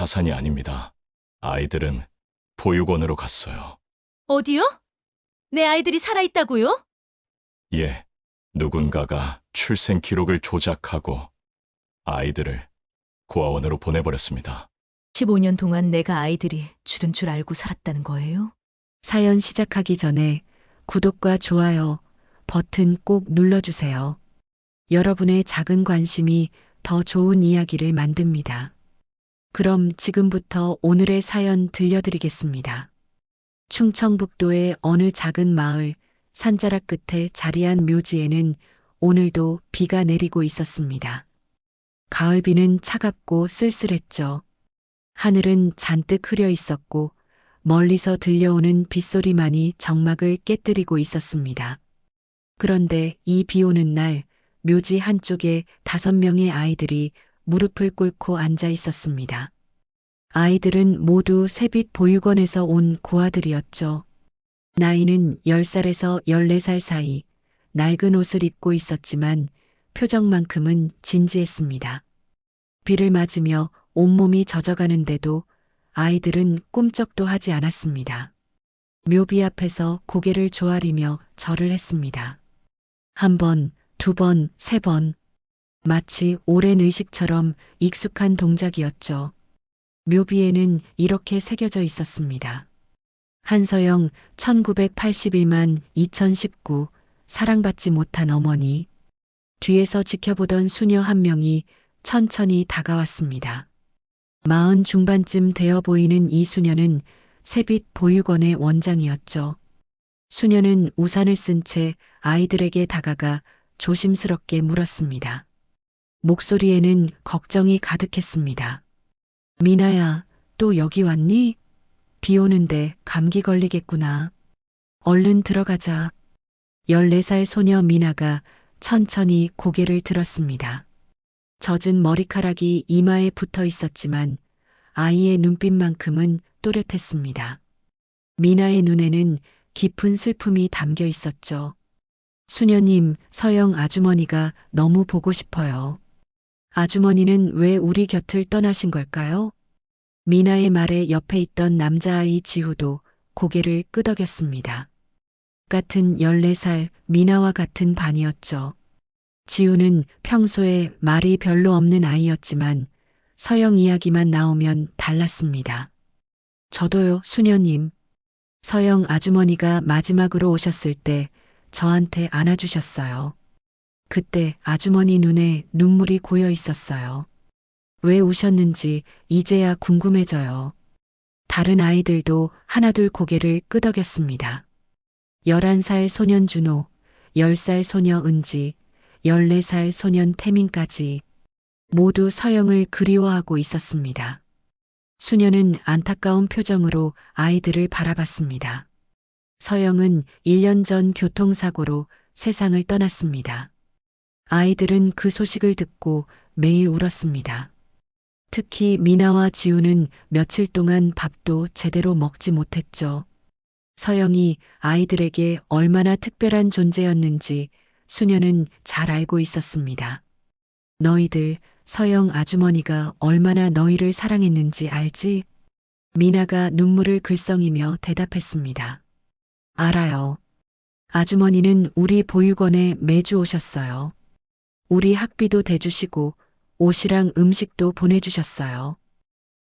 자산이 아닙니다. 아이들은 보육원으로 갔어요. 어디요? 내 아이들이 살아있다고요? 예, 누군가가 출생 기록을 조작하고 아이들을 고아원으로 보내버렸습니다. 15년 동안 내가 아이들이 죽은 줄 알고 살았다는 거예요? 사연 시작하기 전에 구독과 좋아요 버튼 꼭 눌러주세요. 여러분의 작은 관심이 더 좋은 이야기를 만듭니다. 그럼 지금부터 오늘의 사연 들려드리겠습니다. 충청북도의 어느 작은 마을 산자락 끝에 자리한 묘지에는 오늘도 비가 내리고 있었습니다. 가을비는 차갑고 쓸쓸했죠. 하늘은 잔뜩 흐려 있었고 멀리서 들려오는 빗소리만이 정막을 깨뜨리고 있었습니다. 그런데 이 비 오는 날 묘지 한쪽에 5명의 아이들이 무릎을 꿇고 앉아 있었습니다. 아이들은 모두 새빛 보육원에서 온 고아들이었죠. 나이는 10살에서 14살 사이 낡은 옷을 입고 있었지만 표정만큼은 진지했습니다. 비를 맞으며 온몸이 젖어가는데도 아이들은 꿈쩍도 하지 않았습니다. 묘비 앞에서 고개를 조아리며 절을 했습니다. 1번, 2번, 3번. 마치 오랜 의식처럼 익숙한 동작이었죠. 묘비에는 이렇게 새겨져 있었습니다. 한서영 1981만 2019 사랑받지 못한 어머니. 뒤에서 지켜보던 수녀 한 명이 천천히 다가왔습니다. 40 중반쯤 되어 보이는 이 수녀는 새빛 보육원의 원장이었죠. 수녀는 우산을 쓴 채 아이들에게 다가가 조심스럽게 물었습니다. 목소리에는 걱정이 가득했습니다. 미나야, 또 여기 왔니? 비 오는데 감기 걸리겠구나. 얼른 들어가자. 14살 소녀 미나가 천천히 고개를 들었습니다. 젖은 머리카락이 이마에 붙어 있었지만 아이의 눈빛만큼은 또렷했습니다. 미나의 눈에는 깊은 슬픔이 담겨 있었죠. 수녀님, 서영 아주머니가 너무 보고 싶어요. 아주머니는 왜 우리 곁을 떠나신 걸까요? 미나의 말에 옆에 있던 남자아이 지우도 고개를 끄덕였습니다. 같은 14살 미나와 같은 반이었죠. 지우는 평소에 말이 별로 없는 아이였지만 서영 이야기만 나오면 달랐습니다. 저도요, 수녀님. 서영 아주머니가 마지막으로 오셨을 때 저한테 안아주셨어요. 그때 아주머니 눈에 눈물이 고여 있었어요. 왜 우셨는지 이제야 궁금해져요. 다른 아이들도 하나둘 고개를 끄덕였습니다. 11살 소년 준호, 10살 소녀 은지, 14살 소년 태민까지 모두 서영을 그리워하고 있었습니다. 수녀는 안타까운 표정으로 아이들을 바라봤습니다. 서영은 1년 전 교통사고로 세상을 떠났습니다. 아이들은 그 소식을 듣고 매일 울었습니다. 특히 미나와 지우는 며칠 동안 밥도 제대로 먹지 못했죠. 서영이 아이들에게 얼마나 특별한 존재였는지 수녀는 잘 알고 있었습니다. 너희들 서영 아주머니가 얼마나 너희를 사랑했는지 알지? 미나가 눈물을 글썽이며 대답했습니다. 알아요. 아주머니는 우리 보육원에 매주 오셨어요. 우리 학비도 대주시고 옷이랑 음식도 보내주셨어요.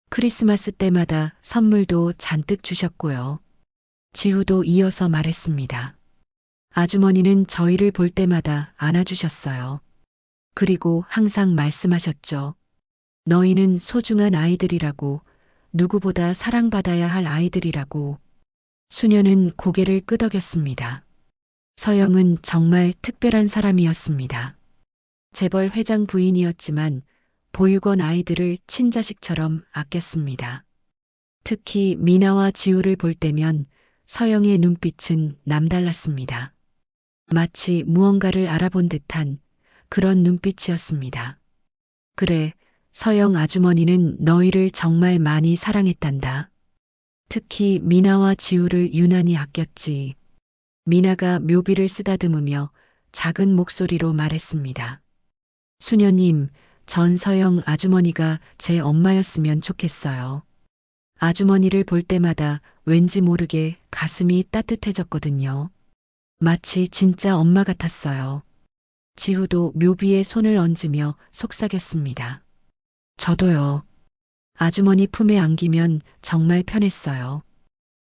크리스마스 때마다 선물도 잔뜩 주셨고요. 지우도 이어서 말했습니다. 아주머니는 저희를 볼 때마다 안아주셨어요. 그리고 항상 말씀하셨죠. 너희는 소중한 아이들이라고, 누구보다 사랑받아야 할 아이들이라고. 수녀는 고개를 끄덕였습니다. 서영은 정말 특별한 사람이었습니다. 재벌 회장 부인이었지만 보육원 아이들을 친자식처럼 아꼈습니다. 특히 미나와 지우를 볼 때면 서영의 눈빛은 남달랐습니다. 마치 무언가를 알아본 듯한 그런 눈빛이었습니다. 그래, 서영 아주머니는 너희를 정말 많이 사랑했단다. 특히 미나와 지우를 유난히 아꼈지. 미나가 묘비를 쓰다듬으며 작은 목소리로 말했습니다. 수녀님, 전 서영 아주머니가 제 엄마였으면 좋겠어요. 아주머니를 볼 때마다 왠지 모르게 가슴이 따뜻해졌거든요. 마치 진짜 엄마 같았어요. 지후도 묘비에 손을 얹으며 속삭였습니다. 저도요. 아주머니 품에 안기면 정말 편했어요.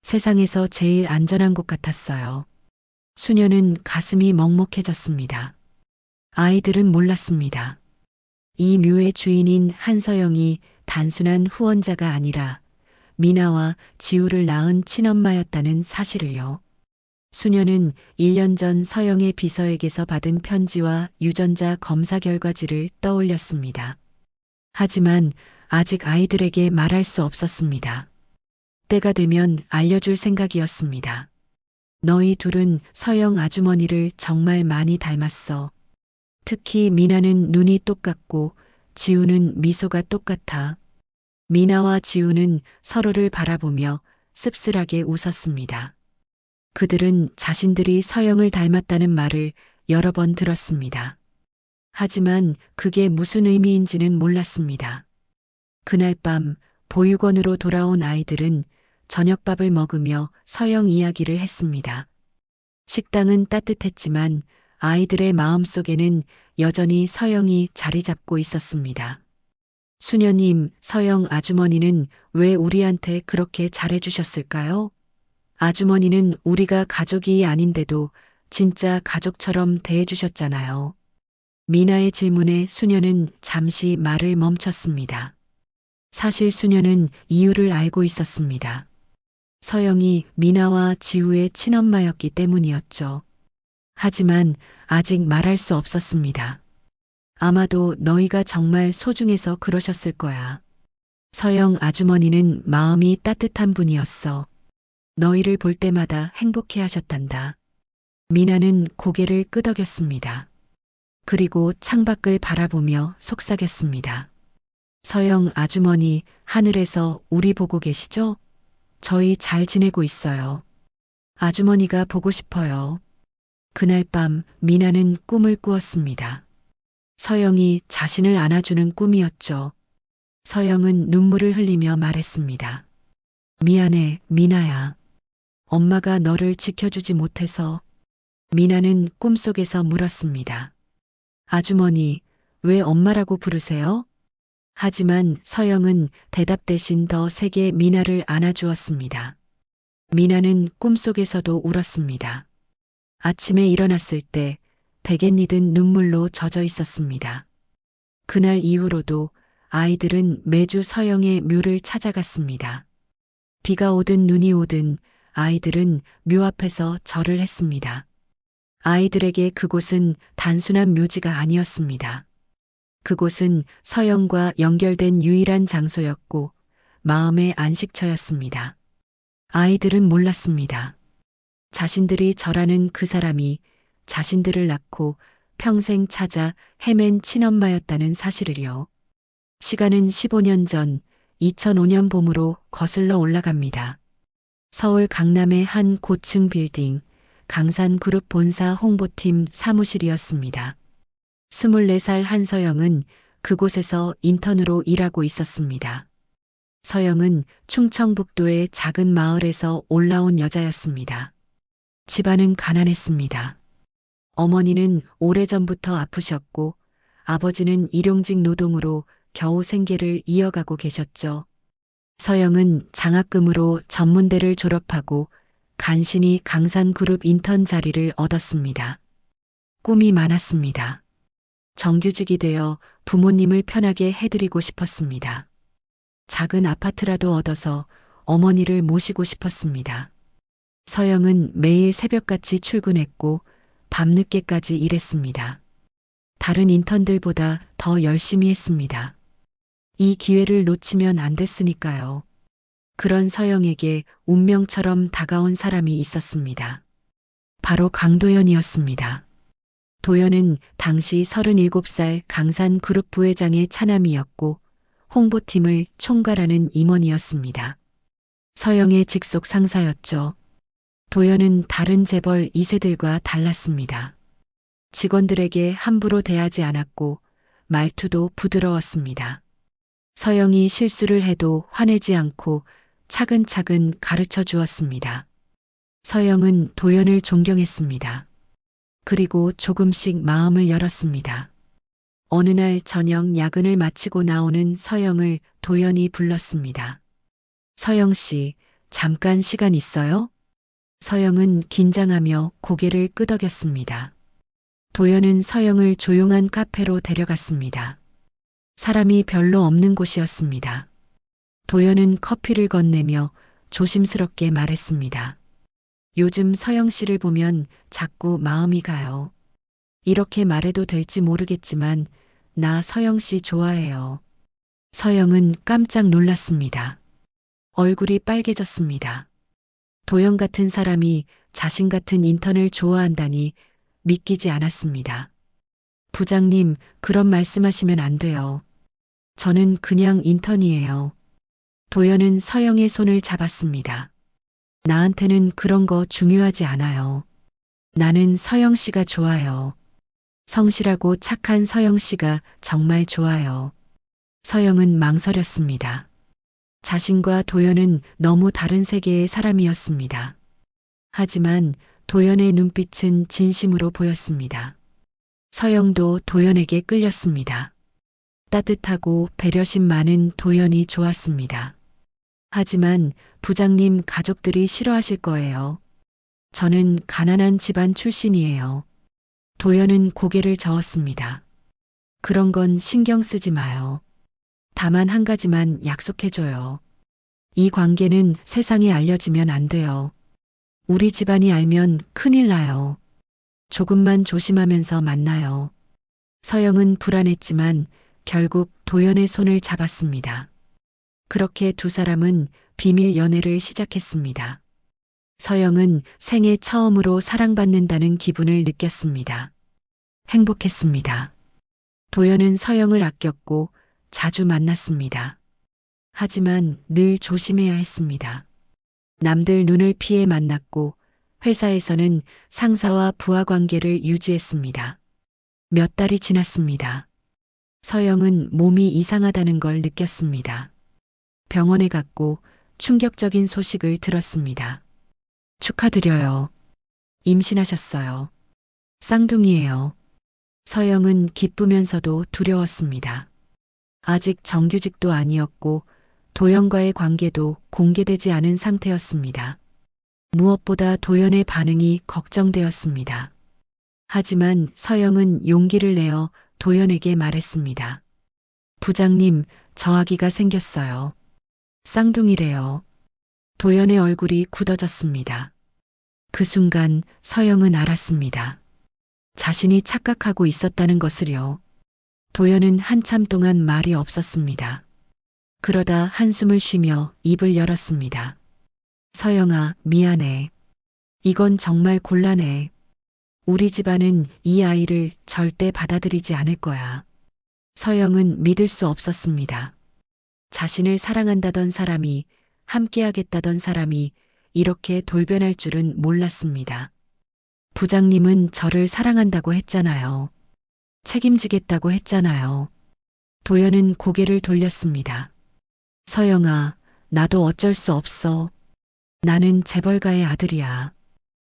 세상에서 제일 안전한 곳 같았어요. 수녀는 가슴이 먹먹해졌습니다. 아이들은 몰랐습니다. 이 묘의 주인인 한서영이 단순한 후원자가 아니라 미나와 지우를 낳은 친엄마였다는 사실을요. 수녀는 1년 전 서영의 비서에게서 받은 편지와 유전자 검사 결과지를 떠올렸습니다. 하지만 아직 아이들에게 말할 수 없었습니다. 때가 되면 알려줄 생각이었습니다. 너희 둘은 서영 아주머니를 정말 많이 닮았어. 특히 미나는 눈이 똑같고 지우는 미소가 똑같아. 미나와 지우는 서로를 바라보며 씁쓸하게 웃었습니다. 그들은 자신들이 서영을 닮았다는 말을 여러 번 들었습니다. 하지만 그게 무슨 의미인지는 몰랐습니다. 그날 밤 보육원으로 돌아온 아이들은 저녁밥을 먹으며 서영 이야기를 했습니다. 식당은 따뜻했지만 아이들의 마음속에는 여전히 서영이 자리 잡고 있었습니다. 수녀님, 서영 아주머니는 왜 우리한테 그렇게 잘해주셨을까요? 아주머니는 우리가 가족이 아닌데도 진짜 가족처럼 대해주셨잖아요. 미나의 질문에 수녀는 잠시 말을 멈췄습니다. 사실 수녀는 이유를 알고 있었습니다. 서영이 미나와 지우의 친엄마였기 때문이었죠. 하지만 아직 말할 수 없었습니다. 아마도 너희가 정말 소중해서 그러셨을 거야. 서영 아주머니는 마음이 따뜻한 분이었어. 너희를 볼 때마다 행복해 하셨단다. 미나는 고개를 끄덕였습니다. 그리고 창밖을 바라보며 속삭였습니다. 서영 아주머니, 하늘에서 우리 보고 계시죠? 저희 잘 지내고 있어요. 아주머니가 보고 싶어요. 그날 밤 미나는 꿈을 꾸었습니다. 서영이 자신을 안아주는 꿈이었죠. 서영은 눈물을 흘리며 말했습니다. 미안해, 미나야. 엄마가 너를 지켜주지 못해서. 미나는 꿈속에서 물었습니다. 아주머니, 왜 엄마라고 부르세요? 하지만 서영은 대답 대신 더 세게 미나를 안아주었습니다. 미나는 꿈속에서도 울었습니다. 아침에 일어났을 때 베갯이 든 눈물로 젖어 있었습니다. 그날 이후로도 아이들은 매주 서영의 묘를 찾아갔습니다. 비가 오든 눈이 오든 아이들은 묘 앞에서 절을 했습니다. 아이들에게 그곳은 단순한 묘지가 아니었습니다. 그곳은 서영과 연결된 유일한 장소였고 마음의 안식처였습니다. 아이들은 몰랐습니다. 자신들이 절하는 그 사람이 자신들을 낳고 평생 찾아 헤맨 친엄마였다는 사실을요. 시간은 15년 전 2005년 봄으로 거슬러 올라갑니다. 서울 강남의 한 고층 빌딩, 강산그룹 본사 홍보팀 사무실이었습니다. 24살 한서영은 그곳에서 인턴으로 일하고 있었습니다. 서영은 충청북도의 작은 마을에서 올라온 여자였습니다. 집안은 가난했습니다. 어머니는 오래전부터 아프셨고 아버지는 일용직 노동으로 겨우 생계를 이어가고 계셨죠. 서영은 장학금으로 전문대를 졸업하고 간신히 강산그룹 인턴 자리를 얻었습니다. 꿈이 많았습니다. 정규직이 되어 부모님을 편하게 해드리고 싶었습니다. 작은 아파트라도 얻어서 어머니를 모시고 싶었습니다. 서영은 매일 새벽같이 출근했고 밤늦게까지 일했습니다. 다른 인턴들보다 더 열심히 했습니다. 이 기회를 놓치면 안 됐으니까요. 그런 서영에게 운명처럼 다가온 사람이 있었습니다. 바로 강도연이었습니다. 도연은 당시 37살 강산그룹 부회장의 차남이었고 홍보팀을 총괄하는 임원이었습니다. 서영의 직속 상사였죠. 도연은 다른 재벌 2세들과 달랐습니다. 직원들에게 함부로 대하지 않았고 말투도 부드러웠습니다. 서영이 실수를 해도 화내지 않고 차근차근 가르쳐 주었습니다. 서영은 도연을 존경했습니다. 그리고 조금씩 마음을 열었습니다. 어느 날 저녁 야근을 마치고 나오는 서영을 도연이 불렀습니다. 서영 씨, 잠깐 시간 있어요? 서영은 긴장하며 고개를 끄덕였습니다. 도연은 서영을 조용한 카페로 데려갔습니다. 사람이 별로 없는 곳이었습니다. 도연은 커피를 건네며 조심스럽게 말했습니다. 요즘 서영 씨를 보면 자꾸 마음이 가요. 이렇게 말해도 될지 모르겠지만 나 서영 씨 좋아해요. 서영은 깜짝 놀랐습니다. 얼굴이 빨개졌습니다. 도연 같은 사람이 자신 같은 인턴을 좋아한다니 믿기지 않았습니다. 부장님, 그런 말씀하시면 안 돼요. 저는 그냥 인턴이에요. 도연은 서영의 손을 잡았습니다. 나한테는 그런 거 중요하지 않아요. 나는 서영 씨가 좋아요. 성실하고 착한 서영 씨가 정말 좋아요. 서영은 망설였습니다. 자신과 도연은 너무 다른 세계의 사람이었습니다. 하지만 도연의 눈빛은 진심으로 보였습니다. 서영도 도연에게 끌렸습니다. 따뜻하고 배려심 많은 도연이 좋았습니다. 하지만 부장님 가족들이 싫어하실 거예요. 저는 가난한 집안 출신이에요. 도연은 고개를 저었습니다. 그런 건 신경 쓰지 마요. 다만 한 가지만 약속해줘요. 이 관계는 세상에 알려지면 안 돼요. 우리 집안이 알면 큰일 나요. 조금만 조심하면서 만나요. 서영은 불안했지만 결국 도연의 손을 잡았습니다. 그렇게 두 사람은 비밀 연애를 시작했습니다. 서영은 생애 처음으로 사랑받는다는 기분을 느꼈습니다. 행복했습니다. 도연은 서영을 아꼈고 자주 만났습니다. 하지만 늘 조심해야 했습니다. 남들 눈을 피해 만났고 회사에서는 상사와 부하 관계를 유지했습니다. 몇 달이 지났습니다. 서영은 몸이 이상하다는 걸 느꼈습니다. 병원에 갔고 충격적인 소식을 들었습니다. 축하드려요. 임신하셨어요. 쌍둥이에요. 서영은 기쁘면서도 두려웠습니다. 아직 정규직도 아니었고 도연과의 관계도 공개되지 않은 상태였습니다. 무엇보다 도연의 반응이 걱정되었습니다. 하지만 서영은 용기를 내어 도연에게 말했습니다. 부장님, 저 아기가 생겼어요. 쌍둥이래요. 도연의 얼굴이 굳어졌습니다. 그 순간 서영은 알았습니다. 자신이 착각하고 있었다는 것을요. 도연은 한참 동안 말이 없었습니다. 그러다 한숨을 쉬며 입을 열었습니다. 서영아, 미안해. 이건 정말 곤란해. 우리 집안은 이 아이를 절대 받아들이지 않을 거야. 서영은 믿을 수 없었습니다. 자신을 사랑한다던 사람이, 함께하겠다던 사람이 이렇게 돌변할 줄은 몰랐습니다. 부장님은 저를 사랑한다고 했잖아요. 책임지겠다고 했잖아요. 도연은 고개를 돌렸습니다. 서영아, 나도 어쩔 수 없어. 나는 재벌가의 아들이야.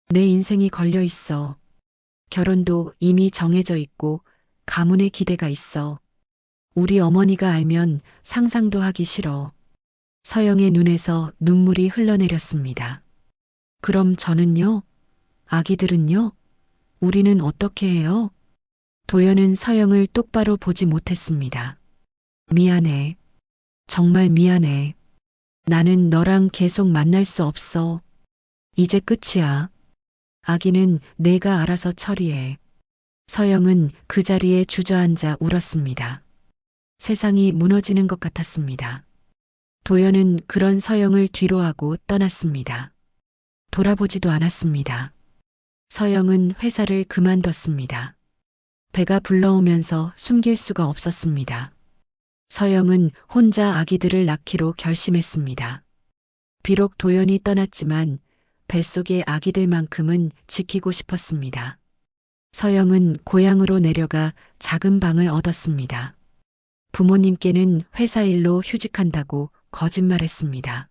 내 인생이 걸려 있어. 결혼도 이미 정해져 있고 가문의 기대가 있어. 우리 어머니가 알면 상상도 하기 싫어. 서영의 눈에서 눈물이 흘러내렸습니다. 그럼 저는요? 아기들은요? 우리는 어떻게 해요? 도연은 서영을 똑바로 보지 못했습니다. 미안해. 정말 미안해. 나는 너랑 계속 만날 수 없어. 이제 끝이야. 아기는 내가 알아서 처리해. 서영은 그 자리에 주저앉아 울었습니다. 세상이 무너지는 것 같았습니다. 도연은 그런 서영을 뒤로하고 떠났습니다. 돌아보지도 않았습니다. 서영은 회사를 그만뒀습니다. 배가 불러오면서 숨길 수가 없었습니다. 서영은 혼자 아기들을 낳기로 결심했습니다. 비록 도연이 떠났지만 뱃속의 아기들만큼은 지키고 싶었습니다. 서영은 고향으로 내려가 작은 방을 얻었습니다. 부모님께는 회사 일로 휴직한다고 거짓말했습니다.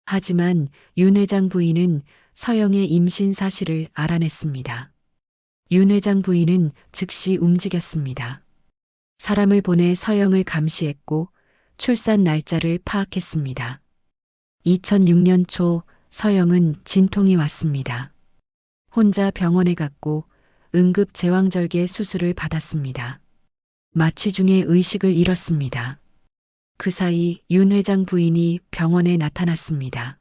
하지만 윤 회장 부인은 서영의 임신 사실을 알아냈습니다. 윤 회장 부인은 즉시 움직였습니다. 사람을 보내 서영을 감시했고 출산 날짜를 파악했습니다. 2006년 초 서영은 진통이 왔습니다. 혼자 병원에 갔고 응급 제왕절개 수술을 받았습니다. 마취 중에 의식을 잃었습니다. 그 사이 윤 회장 부인이 병원에 나타났습니다.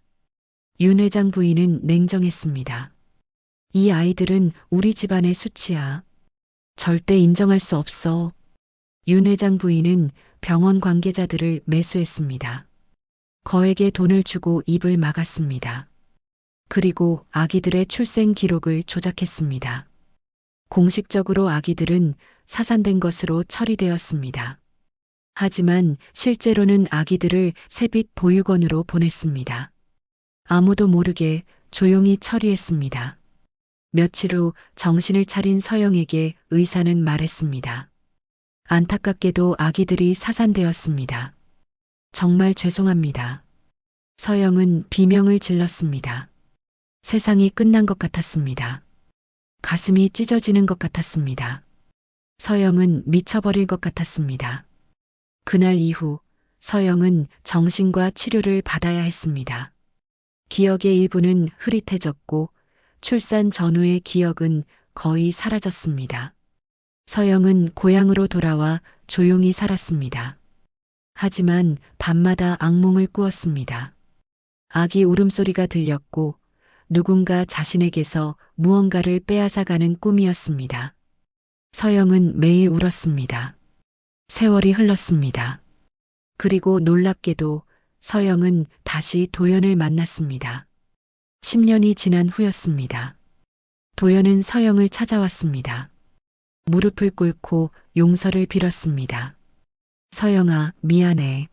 윤 회장 부인은 냉정했습니다. 이 아이들은 우리 집안의 수치야. 절대 인정할 수 없어. 윤 회장 부인은 병원 관계자들을 매수했습니다. 거액의 돈을 주고 입을 막았습니다. 그리고 아기들의 출생 기록을 조작했습니다. 공식적으로 아기들은 사산된 것으로 처리되었습니다. 하지만 실제로는 아기들을 세빛 보육원으로 보냈습니다. 아무도 모르게 조용히 처리했습니다. 며칠 후 정신을 차린 서영에게 의사는 말했습니다. 안타깝게도 아기들이 사산되었습니다. 정말 죄송합니다. 서영은 비명을 질렀습니다. 세상이 끝난 것 같았습니다. 가슴이 찢어지는 것 같았습니다. 서영은 미쳐버릴 것 같았습니다. 그날 이후 서영은 정신과 치료를 받아야 했습니다. 기억의 일부는 흐릿해졌고 출산 전후의 기억은 거의 사라졌습니다. 서영은 고향으로 돌아와 조용히 살았습니다. 하지만 밤마다 악몽을 꾸었습니다. 아기 울음소리가 들렸고 누군가 자신에게서 무언가를 빼앗아가는 꿈이었습니다. 서영은 매일 울었습니다. 세월이 흘렀습니다. 그리고 놀랍게도 서영은 다시 도연을 만났습니다. 10년이 지난 후였습니다. 도연은 서영을 찾아왔습니다. 무릎을 꿇고 용서를 빌었습니다. 서영아, 미안해.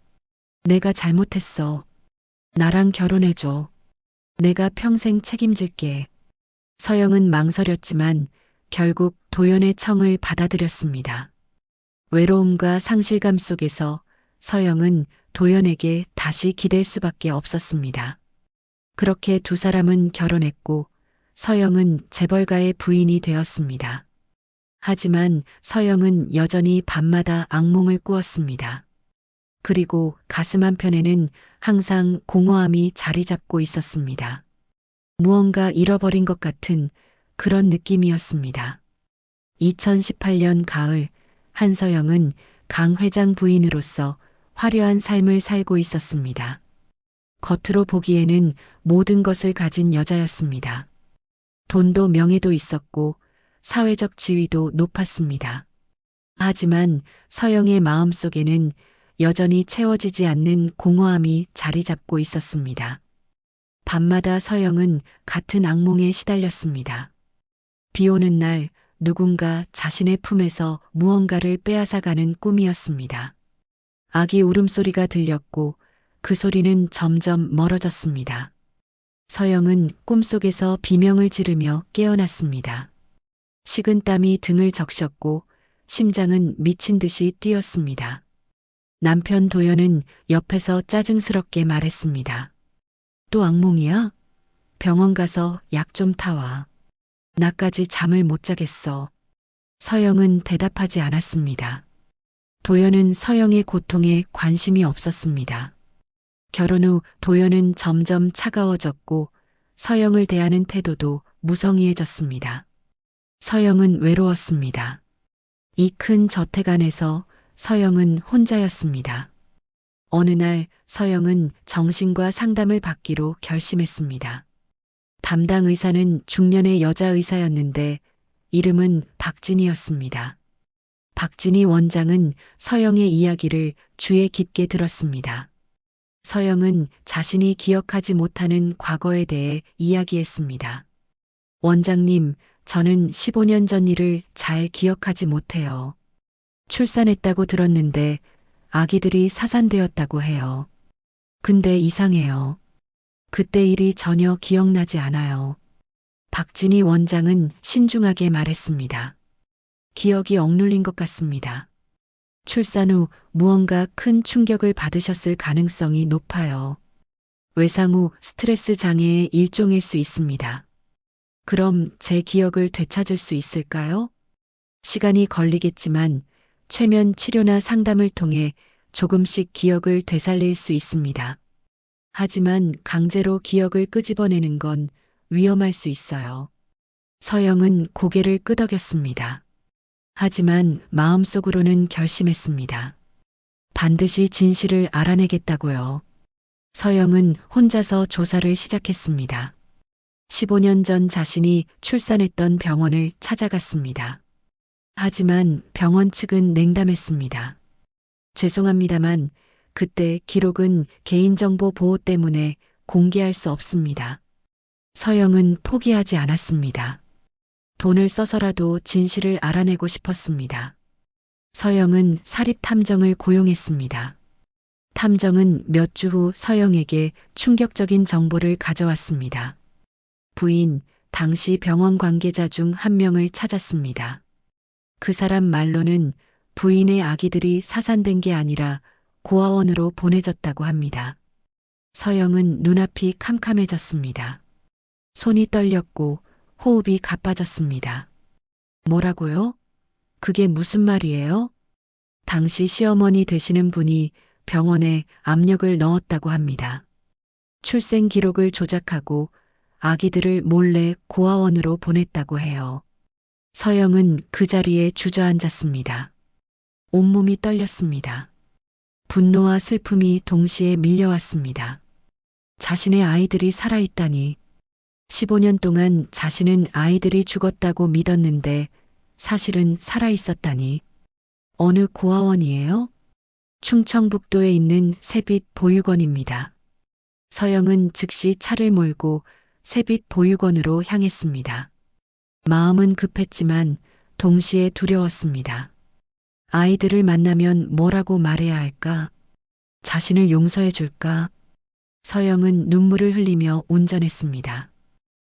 내가 잘못했어. 나랑 결혼해줘. 내가 평생 책임질게. 서영은 망설였지만 결국 도연의 청을 받아들였습니다. 외로움과 상실감 속에서 서영은 도연에게 다시 기댈 수밖에 없었습니다. 그렇게 두 사람은 결혼했고 서영은 재벌가의 부인이 되었습니다. 하지만 서영은 여전히 밤마다 악몽을 꾸었습니다. 그리고 가슴 한편에는 항상 공허함이 자리 잡고 있었습니다. 무언가 잃어버린 것 같은 그런 느낌이었습니다. 2018년 가을, 한서영은 강 회장 부인으로서 화려한 삶을 살고 있었습니다. 겉으로 보기에는 모든 것을 가진 여자였습니다. 돈도 명예도 있었고 사회적 지위도 높았습니다. 하지만 서영의 마음속에는 여전히 채워지지 않는 공허함이 자리 잡고 있었습니다. 밤마다 서영은 같은 악몽에 시달렸습니다. 비 오는 날 누군가 자신의 품에서 무언가를 빼앗아가는 꿈이었습니다. 아기 울음소리가 들렸고 그 소리는 점점 멀어졌습니다. 서영은 꿈속에서 비명을 지르며 깨어났습니다. 식은땀이 등을 적셨고 심장은 미친 듯이 뛰었습니다. 남편 도연은 옆에서 짜증스럽게 말했습니다. 또 악몽이야? 병원 가서 약 좀 타와. 나까지 잠을 못 자겠어. 서영은 대답하지 않았습니다. 도연은 서영의 고통에 관심이 없었습니다. 결혼 후 도연은 점점 차가워졌고 서영을 대하는 태도도 무성의해졌습니다. 서영은 외로웠습니다. 이 큰 저택 안에서 서영은 혼자였습니다. 어느 날 서영은 정신과 상담을 받기로 결심했습니다. 담당 의사는 중년의 여자 의사였는데 이름은 박진희였습니다. 박진희 원장은 서영의 이야기를 주의 깊게 들었습니다. 서영은 자신이 기억하지 못하는 과거에 대해 이야기했습니다. 원장님, 저는 15년 전 일을 잘 기억하지 못해요. 출산했다고 들었는데 아기들이 사산되었다고 해요. 근데 이상해요. 그때 일이 전혀 기억나지 않아요. 박진희 원장은 신중하게 말했습니다. 기억이 억눌린 것 같습니다. 출산 후 무언가 큰 충격을 받으셨을 가능성이 높아요. 외상 후 스트레스 장애의 일종일 수 있습니다. 그럼 제 기억을 되찾을 수 있을까요? 시간이 걸리겠지만 최면 치료나 상담을 통해 조금씩 기억을 되살릴 수 있습니다. 하지만 강제로 기억을 끄집어내는 건 위험할 수 있어요. 서영은 고개를 끄덕였습니다. 하지만 마음속으로는 결심했습니다. 반드시 진실을 알아내겠다고요. 서영은 혼자서 조사를 시작했습니다. 15년 전 자신이 출산했던 병원을 찾아갔습니다. 하지만 병원 측은 냉담했습니다. 죄송합니다만 그때 기록은 개인정보 보호 때문에 공개할 수 없습니다. 서영은 포기하지 않았습니다. 돈을 써서라도 진실을 알아내고 싶었습니다. 서영은 사립탐정을 고용했습니다. 탐정은 몇 주 후 서영에게 충격적인 정보를 가져왔습니다. 부인, 당시 병원 관계자 중 한 명을 찾았습니다. 그 사람 말로는 부인의 아기들이 사산된 게 아니라 고아원으로 보내졌다고 합니다. 서영은 눈앞이 캄캄해졌습니다. 손이 떨렸고 호흡이 가빠졌습니다. 뭐라고요? 그게 무슨 말이에요? 당시 시어머니 되시는 분이 병원에 압력을 넣었다고 합니다. 출생 기록을 조작하고 아기들을 몰래 고아원으로 보냈다고 해요. 서영은 그 자리에 주저앉았습니다. 온몸이 떨렸습니다. 분노와 슬픔이 동시에 밀려왔습니다. 자신의 아이들이 살아있다니. 15년 동안 자신은 아이들이 죽었다고 믿었는데 사실은 살아있었다니. 어느 고아원이에요? 충청북도에 있는 새빛 보육원입니다. 서영은 즉시 차를 몰고 새빛 보육원으로 향했습니다. 마음은 급했지만 동시에 두려웠습니다. 아이들을 만나면 뭐라고 말해야 할까? 자신을 용서해 줄까? 서영은 눈물을 흘리며 운전했습니다.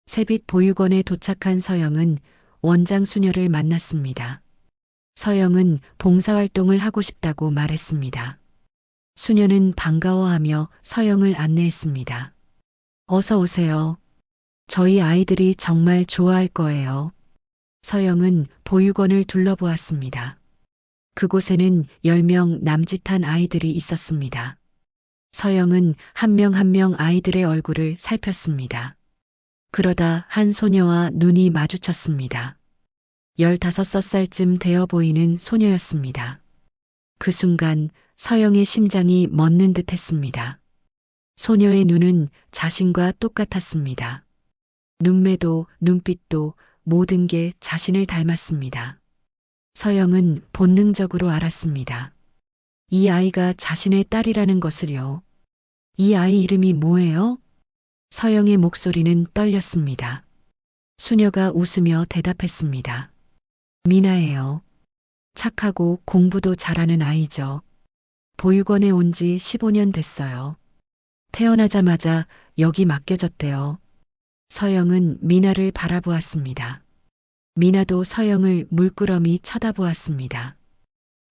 새빛 보육원에 도착한 서영은 원장 수녀를 만났습니다. 서영은 봉사활동을 하고 싶다고 말했습니다. 수녀는 반가워하며 서영을 안내했습니다. 어서 오세요. 저희 아이들이 정말 좋아할 거예요. 서영은 보육원을 둘러보았습니다. 그곳에는 10명 남짓한 아이들이 있었습니다. 서영은 한 명 한 명 아이들의 얼굴을 살폈습니다. 그러다 한 소녀와 눈이 마주쳤습니다. 15살쯤 되어 보이는 소녀였습니다. 그 순간 서영의 심장이 멎는 듯 했습니다. 소녀의 눈은 자신과 똑같았습니다. 눈매도 눈빛도 모든 게 자신을 닮았습니다. 서영은 본능적으로 알았습니다. 이 아이가 자신의 딸이라는 것을요. 이 아이 이름이 뭐예요? 서영의 목소리는 떨렸습니다. 수녀가 웃으며 대답했습니다. 미나예요. 착하고 공부도 잘하는 아이죠. 보육원에 온 지 15년 됐어요. 태어나자마자 여기 맡겨졌대요. 서영은 미나를 바라보았습니다. 미나도 서영을 물끄러미 쳐다보았습니다.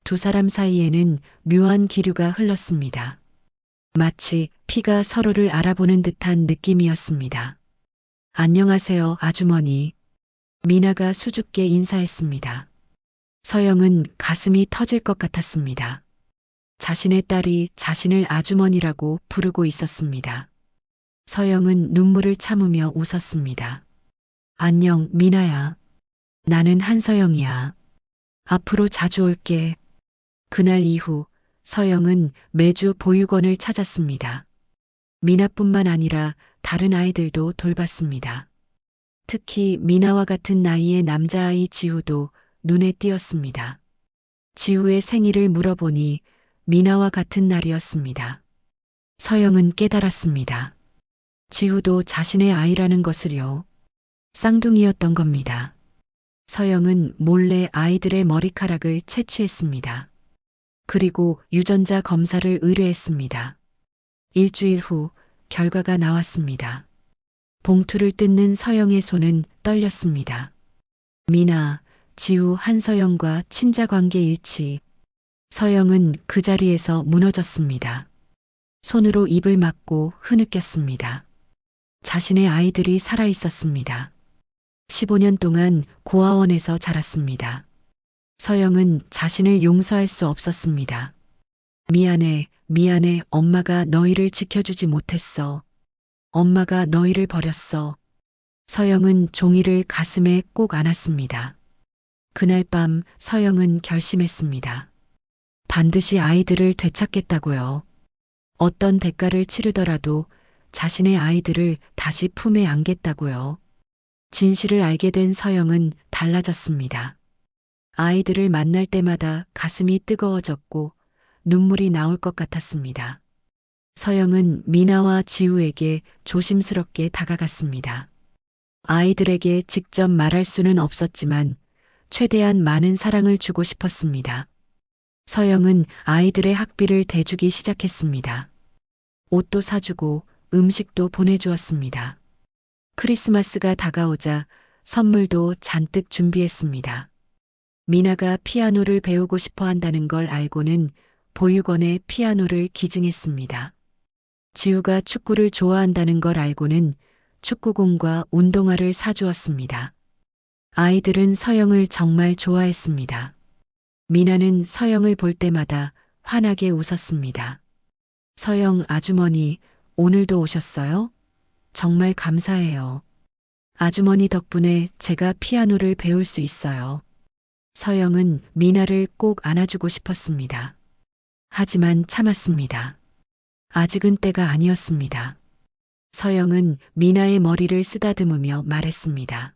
두 사람 사이에는 묘한 기류가 흘렀습니다. 마치 피가 서로를 알아보는 듯한 느낌이었습니다. 안녕하세요, 아주머니. 미나가 수줍게 인사했습니다. 서영은 가슴이 터질 것 같았습니다. 자신의 딸이 자신을 아주머니라고 부르고 있었습니다. 서영은 눈물을 참으며 웃었습니다. 안녕, 미나야. 나는 한서영이야. 앞으로 자주 올게. 그날 이후 서영은 매주 보육원을 찾았습니다. 미나뿐만 아니라 다른 아이들도 돌봤습니다. 특히 미나와 같은 나이의 남자아이 지우도 눈에 띄었습니다. 지우의 생일을 물어보니 미나와 같은 날이었습니다. 서영은 깨달았습니다. 지우도 자신의 아이라는 것을요. 쌍둥이였던 겁니다. 서영은 몰래 아이들의 머리카락을 채취했습니다. 그리고 유전자 검사를 의뢰했습니다. 일주일 후 결과가 나왔습니다. 봉투를 뜯는 서영의 손은 떨렸습니다. 미나, 지우, 한서영과 친자관계 일치. 서영은 그 자리에서 무너졌습니다. 손으로 입을 막고 흐느꼈습니다. 자신의 아이들이 살아 있었습니다. 15년 동안 고아원에서 자랐습니다. 서영은 자신을 용서할 수 없었습니다. 미안해, 미안해, 엄마가 너희를 지켜주지 못했어. 엄마가 너희를 버렸어. 서영은 종이를 가슴에 꼭 안았습니다. 그날 밤 서영은 결심했습니다. 반드시 아이들을 되찾겠다고요. 어떤 대가를 치르더라도 자신의 아이들을 다시 품에 안겠다고요. 진실을 알게 된 서영은 달라졌습니다. 아이들을 만날 때마다 가슴이 뜨거워졌고 눈물이 나올 것 같았습니다. 서영은 미나와 지우에게 조심스럽게 다가갔습니다. 아이들에게 직접 말할 수는 없었지만 최대한 많은 사랑을 주고 싶었습니다. 서영은 아이들의 학비를 대주기 시작했습니다. 옷도 사주고 음식도 보내주었습니다. 크리스마스가 다가오자 선물도 잔뜩 준비했습니다. 미나가 피아노를 배우고 싶어 한다는 걸 알고는 보육원에 피아노를 기증했습니다. 지우가 축구를 좋아한다는 걸 알고는 축구공과 운동화를 사주었습니다. 아이들은 서영을 정말 좋아했습니다. 미나는 서영을 볼 때마다 환하게 웃었습니다. 서영 아주머니, 오늘도 오셨어요? 정말 감사해요. 아주머니 덕분에 제가 피아노를 배울 수 있어요. 서영은 미나를 꼭 안아주고 싶었습니다. 하지만 참았습니다. 아직은 때가 아니었습니다. 서영은 미나의 머리를 쓰다듬으며 말했습니다.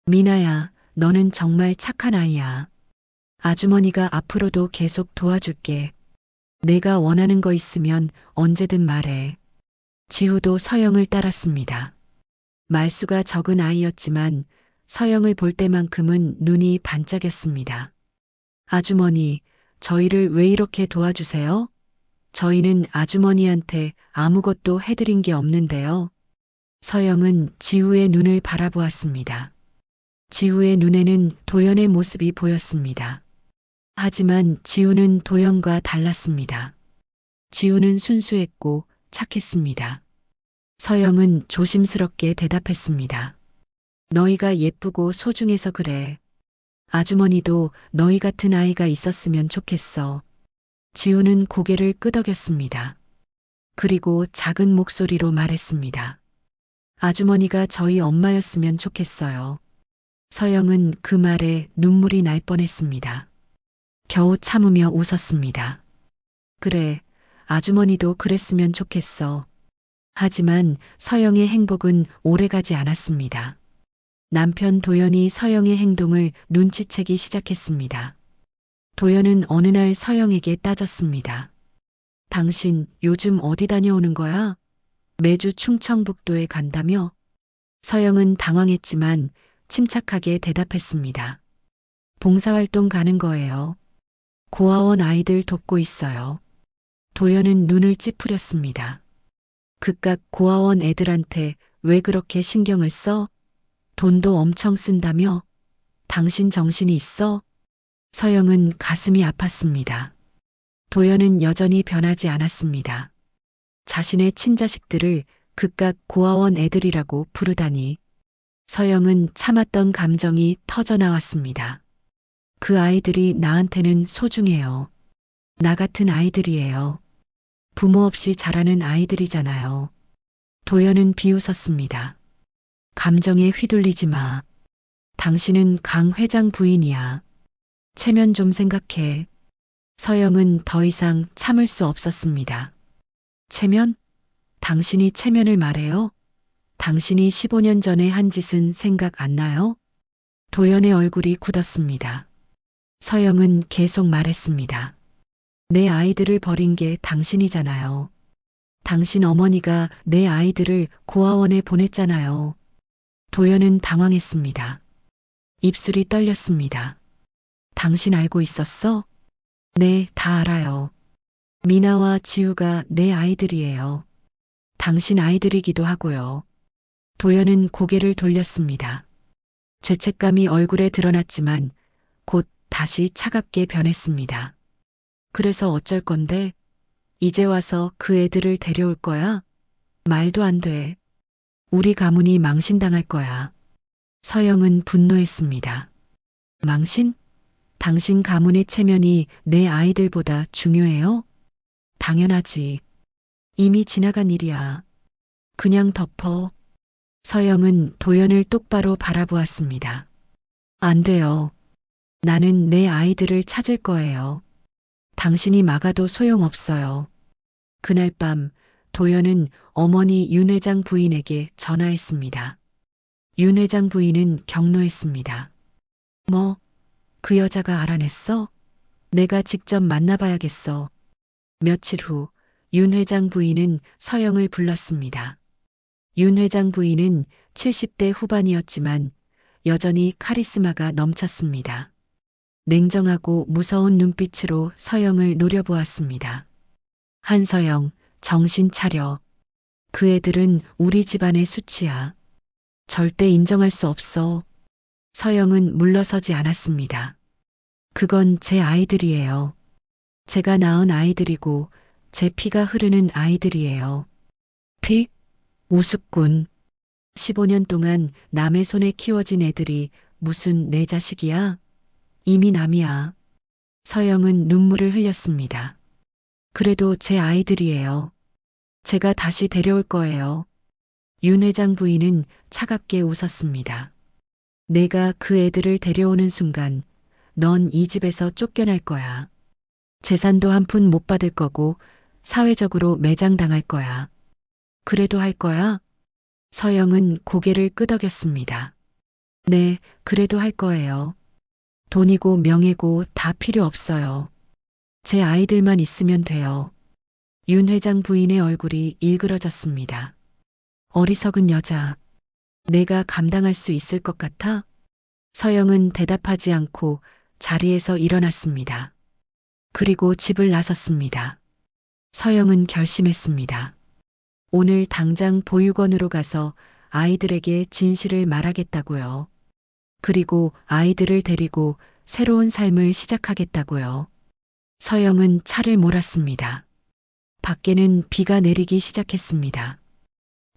미나야, 너는 정말 착한 아이야. 아주머니가 앞으로도 계속 도와줄게. 내가 원하는 거 있으면 언제든 말해. 지우도 서영을 따랐습니다. 말수가 적은 아이였지만 서영을 볼 때만큼은 눈이 반짝였습니다. 아주머니, 저희를 왜 이렇게 도와주세요? 저희는 아주머니한테 아무것도 해드린 게 없는데요. 서영은 지우의 눈을 바라보았습니다. 지우의 눈에는 도연의 모습이 보였습니다. 하지만 지우는 도연과 달랐습니다. 지우는 순수했고 착했습니다. 서영은 조심스럽게 대답했습니다. 너희가 예쁘고 소중해서 그래. 아주머니도 너희 같은 아이가 있었으면 좋겠어. 지우는 고개를 끄덕였습니다. 그리고 작은 목소리로 말했습니다. 아주머니가 저희 엄마였으면 좋겠어요. 서영은 그 말에 눈물이 날 뻔했습니다. 겨우 참으며 웃었습니다. 그래, 아주머니도 그랬으면 좋겠어. 하지만 서영의 행복은 오래가지 않았습니다. 남편 도연이 서영의 행동을 눈치채기 시작했습니다. 도연은 어느 날 서영에게 따졌습니다. 당신 요즘 어디 다녀오는 거야? 매주 충청북도에 간다며? 서영은 당황했지만 침착하게 대답했습니다. 봉사활동 가는 거예요. 고아원 아이들 돕고 있어요. 도연은 눈을 찌푸렸습니다. 그깟 고아원 애들한테 왜 그렇게 신경을 써? 돈도 엄청 쓴다며? 당신 정신이 있어? 서영은 가슴이 아팠습니다. 도연은 여전히 변하지 않았습니다. 자신의 친자식들을 그깟 고아원 애들이라고 부르다니. 서영은 참았던 감정이 터져나왔습니다. 그 아이들이 나한테는 소중해요. 나 같은 아이들이에요. 부모 없이 자라는 아이들이잖아요. 도연은 비웃었습니다. 감정에 휘둘리지 마. 당신은 강 회장 부인이야. 체면 좀 생각해. 서영은 더 이상 참을 수 없었습니다. 체면? 당신이 체면을 말해요? 당신이 15년 전에 한 짓은 생각 안 나요? 도연의 얼굴이 굳었습니다. 서영은 계속 말했습니다. 내 아이들을 버린 게 당신이잖아요. 당신 어머니가 내 아이들을 고아원에 보냈잖아요. 도연은 당황했습니다. 입술이 떨렸습니다. 당신 알고 있었어? 네, 다 알아요. 미나와 지우가 내 아이들이에요. 당신 아이들이기도 하고요. 도연은 고개를 돌렸습니다. 죄책감이 얼굴에 드러났지만 곧 다시 차갑게 변했습니다. 그래서 어쩔 건데? 이제 와서 그 애들을 데려올 거야? 말도 안 돼. 우리 가문이 망신당할 거야. 서영은 분노했습니다. 망신? 당신 가문의 체면이 내 아이들보다 중요해요? 당연하지. 이미 지나간 일이야. 그냥 덮어. 서영은 도연을 똑바로 바라보았습니다. 안 돼요. 나는 내 아이들을 찾을 거예요. 당신이 막아도 소용없어요. 그날 밤 도연은 어머니 윤 회장 부인에게 전화했습니다. 윤 회장 부인은 격노했습니다. 뭐, 그 여자가 알아냈어? 내가 직접 만나봐야겠어. 며칠 후 윤 회장 부인은 서영을 불렀습니다. 윤 회장 부인은 70대 후반이었지만 여전히 카리스마가 넘쳤습니다. 냉정하고 무서운 눈빛으로 서영을 노려보았습니다. 한서영, 정신 차려. 그 애들은 우리 집안의 수치야. 절대 인정할 수 없어. 서영은 물러서지 않았습니다. 그건 제 아이들이에요. 제가 낳은 아이들이고 제 피가 흐르는 아이들이에요. 피? 우습군. 15년 동안 남의 손에 키워진 애들이 무슨 내 자식이야? 이미 남이야. 서영은 눈물을 흘렸습니다. 그래도 제 아이들이에요. 제가 다시 데려올 거예요. 윤 회장 부인은 차갑게 웃었습니다. 내가 그 애들을 데려오는 순간 넌 이 집에서 쫓겨날 거야. 재산도 한 푼 못 받을 거고 사회적으로 매장당할 거야. 그래도 할 거야? 서영은 고개를 끄덕였습니다. 네, 그래도 할 거예요. 돈이고 명예고 다 필요 없어요. 제 아이들만 있으면 돼요. 윤 회장 부인의 얼굴이 일그러졌습니다. 어리석은 여자. 내가 감당할 수 있을 것 같아? 서영은 대답하지 않고 자리에서 일어났습니다. 그리고 집을 나섰습니다. 서영은 결심했습니다. 오늘 당장 보육원으로 가서 아이들에게 진실을 말하겠다고요. 그리고 아이들을 데리고 새로운 삶을 시작하겠다고요. 서영은 차를 몰았습니다. 밖에는 비가 내리기 시작했습니다.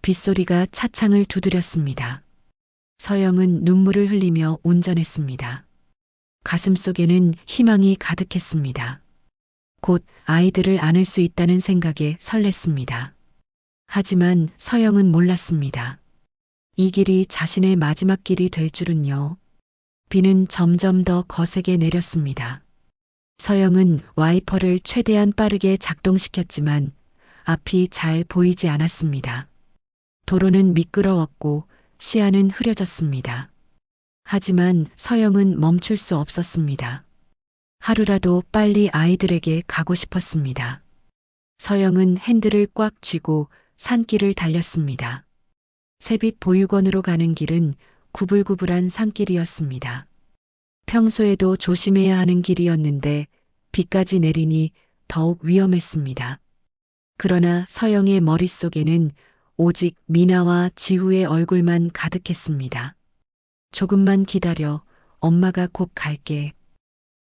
빗소리가 차창을 두드렸습니다. 서영은 눈물을 흘리며 운전했습니다. 가슴속에는 희망이 가득했습니다. 곧 아이들을 안을 수 있다는 생각에 설렜습니다. 하지만 서영은 몰랐습니다. 이 길이 자신의 마지막 길이 될 줄은요. 비는 점점 더 거세게 내렸습니다. 서영은 와이퍼를 최대한 빠르게 작동시켰지만 앞이 잘 보이지 않았습니다. 도로는 미끄러웠고 시야는 흐려졌습니다. 하지만 서영은 멈출 수 없었습니다. 하루라도 빨리 아이들에게 가고 싶었습니다. 서영은 핸들을 꽉 쥐고 산길을 달렸습니다. 새빛 보육원으로 가는 길은 구불구불한 산길이었습니다. 평소에도 조심해야 하는 길이었는데 비까지 내리니 더욱 위험했습니다. 그러나 서영의 머릿속에는 오직 미나와 지후의 얼굴만 가득했습니다. 조금만 기다려. 엄마가 곧 갈게.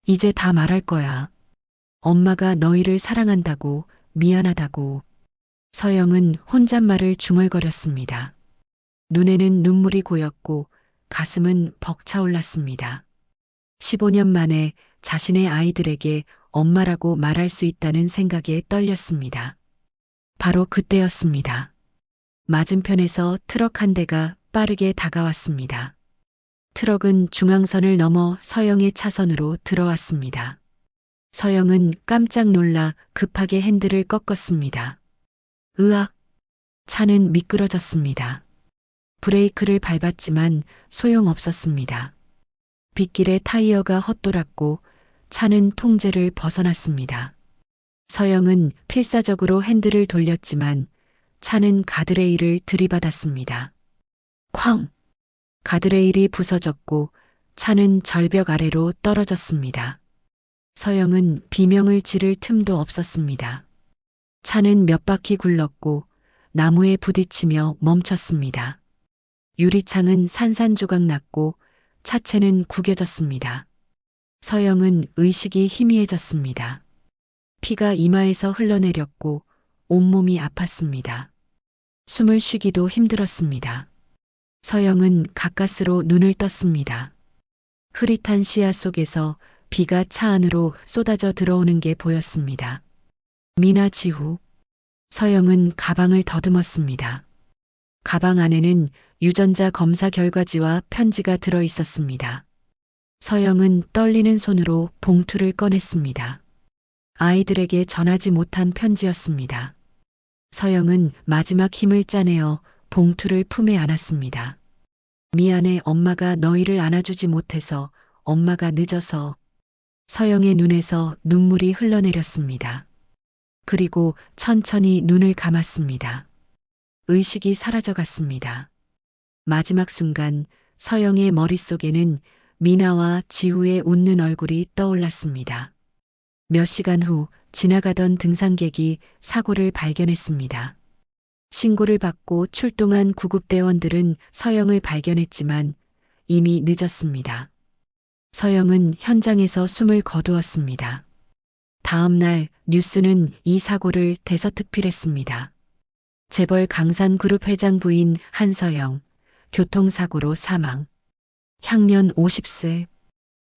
이제 다 말할 거야. 엄마가 너희를 사랑한다고, 미안하다고. 서영은 혼잣말을 중얼거렸습니다. 눈에는 눈물이 고였고 가슴은 벅차올랐습니다. 15년 만에 자신의 아이들에게 엄마라고 말할 수 있다는 생각에 떨렸습니다. 바로 그때였습니다. 맞은편에서 트럭 한 대가 빠르게 다가왔습니다. 트럭은 중앙선을 넘어 서영의 차선으로 들어왔습니다. 서영은 깜짝 놀라 급하게 핸들을 꺾었습니다. 으악! 차는 미끄러졌습니다. 브레이크를 밟았지만 소용없었습니다. 빗길에 타이어가 헛돌았고 차는 통제를 벗어났습니다. 서영은 필사적으로 핸들을 돌렸지만 차는 가드레일을 들이받았습니다. 쾅! 가드레일이 부서졌고 차는 절벽 아래로 떨어졌습니다. 서영은 비명을 지를 틈도 없었습니다. 차는 몇 바퀴 굴렀고 나무에 부딪히며 멈췄습니다. 유리창은 산산조각 났고 차체는 구겨졌습니다. 서영은 의식이 희미해졌습니다. 피가 이마에서 흘러내렸고 온몸이 아팠습니다. 숨을 쉬기도 힘들었습니다. 서영은 가까스로 눈을 떴습니다. 흐릿한 시야 속에서 비가 차 안으로 쏟아져 들어오는 게 보였습니다. 미나 지후. 서영은 가방을 더듬었습니다. 가방 안에는 유전자 검사 결과지와 편지가 들어 있었습니다. 서영은 떨리는 손으로 봉투를 꺼냈습니다. 아이들에게 전하지 못한 편지였습니다. 서영은 마지막 힘을 짜내어 봉투를 품에 안았습니다. 미안해, 엄마가 너희를 안아주지 못해서, 엄마가 늦어서. 서영의 눈에서 눈물이 흘러내렸습니다. 그리고 천천히 눈을 감았습니다. 의식이 사라져갔습니다. 마지막 순간 서영의 머릿속에는 미나와 지우의 웃는 얼굴이 떠올랐습니다. 몇 시간 후 지나가던 등산객이 사고를 발견했습니다. 신고를 받고 출동한 구급대원들은 서영을 발견했지만 이미 늦었습니다. 서영은 현장에서 숨을 거두었습니다. 다음 날 뉴스는 이 사고를 대서특필했습니다. 재벌 강산그룹 회장 부인 한서영, 교통사고로 사망. 향년 50세.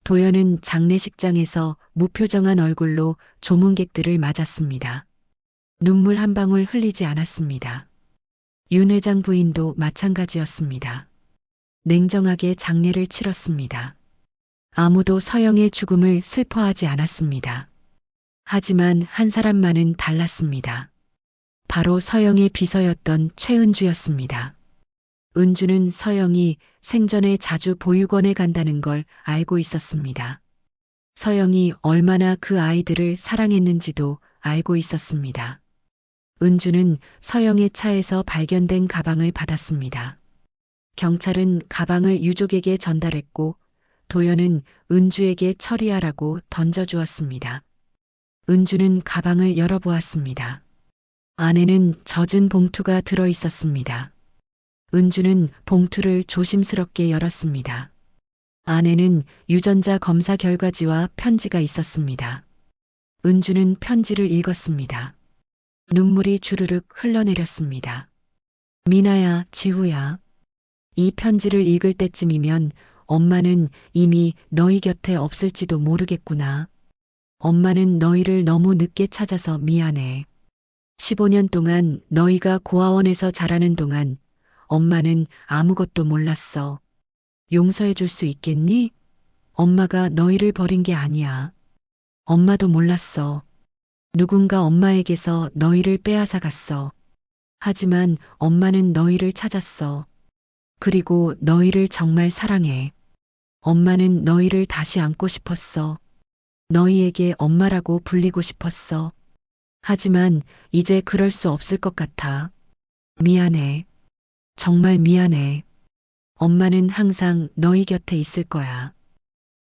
도연은 장례식장에서 무표정한 얼굴로 조문객들을 맞았습니다. 눈물 한 방울 흘리지 않았습니다. 윤 회장 부인도 마찬가지였습니다. 냉정하게 장례를 치렀습니다. 아무도 서영의 죽음을 슬퍼하지 않았습니다. 하지만 한 사람만은 달랐습니다. 바로 서영의 비서였던 최은주였습니다. 은주는 서영이 생전에 자주 보육원에 간다는 걸 알고 있었습니다. 서영이 얼마나 그 아이들을 사랑했는지도 알고 있었습니다. 은주는 서영의 차에서 발견된 가방을 받았습니다. 경찰은 가방을 유족에게 전달했고 도연은 은주에게 처리하라고 던져주었습니다. 은주는 가방을 열어보았습니다. 안에는 젖은 봉투가 들어 있었습니다. 은주는 봉투를 조심스럽게 열었습니다. 안에는 유전자 검사 결과지와 편지가 있었습니다. 은주는 편지를 읽었습니다. 눈물이 주르륵 흘러내렸습니다. 미나야, 지우야. 이 편지를 읽을 때쯤이면 엄마는 이미 너희 곁에 없을지도 모르겠구나. 엄마는 너희를 너무 늦게 찾아서 미안해. 15년 동안 너희가 고아원에서 자라는 동안 엄마는 아무것도 몰랐어. 용서해 줄 수 있겠니? 엄마가 너희를 버린 게 아니야. 엄마도 몰랐어. 누군가 엄마에게서 너희를 빼앗아 갔어. 하지만 엄마는 너희를 찾았어. 그리고 너희를 정말 사랑해. 엄마는 너희를 다시 안고 싶었어. 너희에게 엄마라고 불리고 싶었어. 하지만 이제 그럴 수 없을 것 같아. 미안해. 정말 미안해. 엄마는 항상 너희 곁에 있을 거야.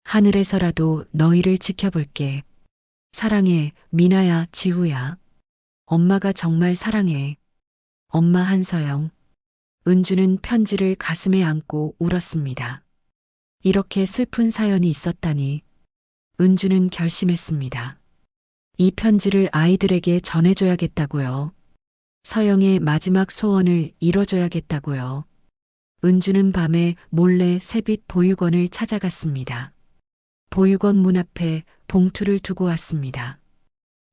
하늘에서라도 너희를 지켜볼게. 사랑해, 미나야, 지우야. 엄마가 정말 사랑해. 엄마 한서영. 은주는 편지를 가슴에 안고 울었습니다. 이렇게 슬픈 사연이 있었다니. 은주는 결심했습니다. 이 편지를 아이들에게 전해줘야겠다고요. 서영의 마지막 소원을 이뤄줘야겠다고요. 은주는 밤에 몰래 새빛 보육원을 찾아갔습니다. 보육원 문 앞에 봉투를 두고 왔습니다.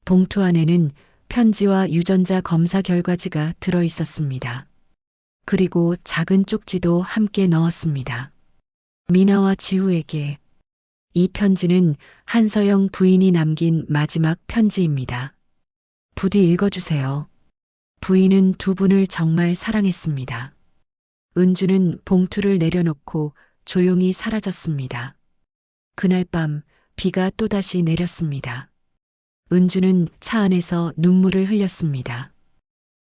봉투 안에는 편지와 유전자 검사 결과지가 들어 있었습니다. 그리고 작은 쪽지도 함께 넣었습니다. 미나와 지우에게. 이 편지는 한서영 부인이 남긴 마지막 편지입니다. 부디 읽어주세요. 부인은 두 분을 정말 사랑했습니다. 은주는 봉투를 내려놓고 조용히 사라졌습니다. 그날 밤 비가 또다시 내렸습니다. 은주는 차 안에서 눈물을 흘렸습니다.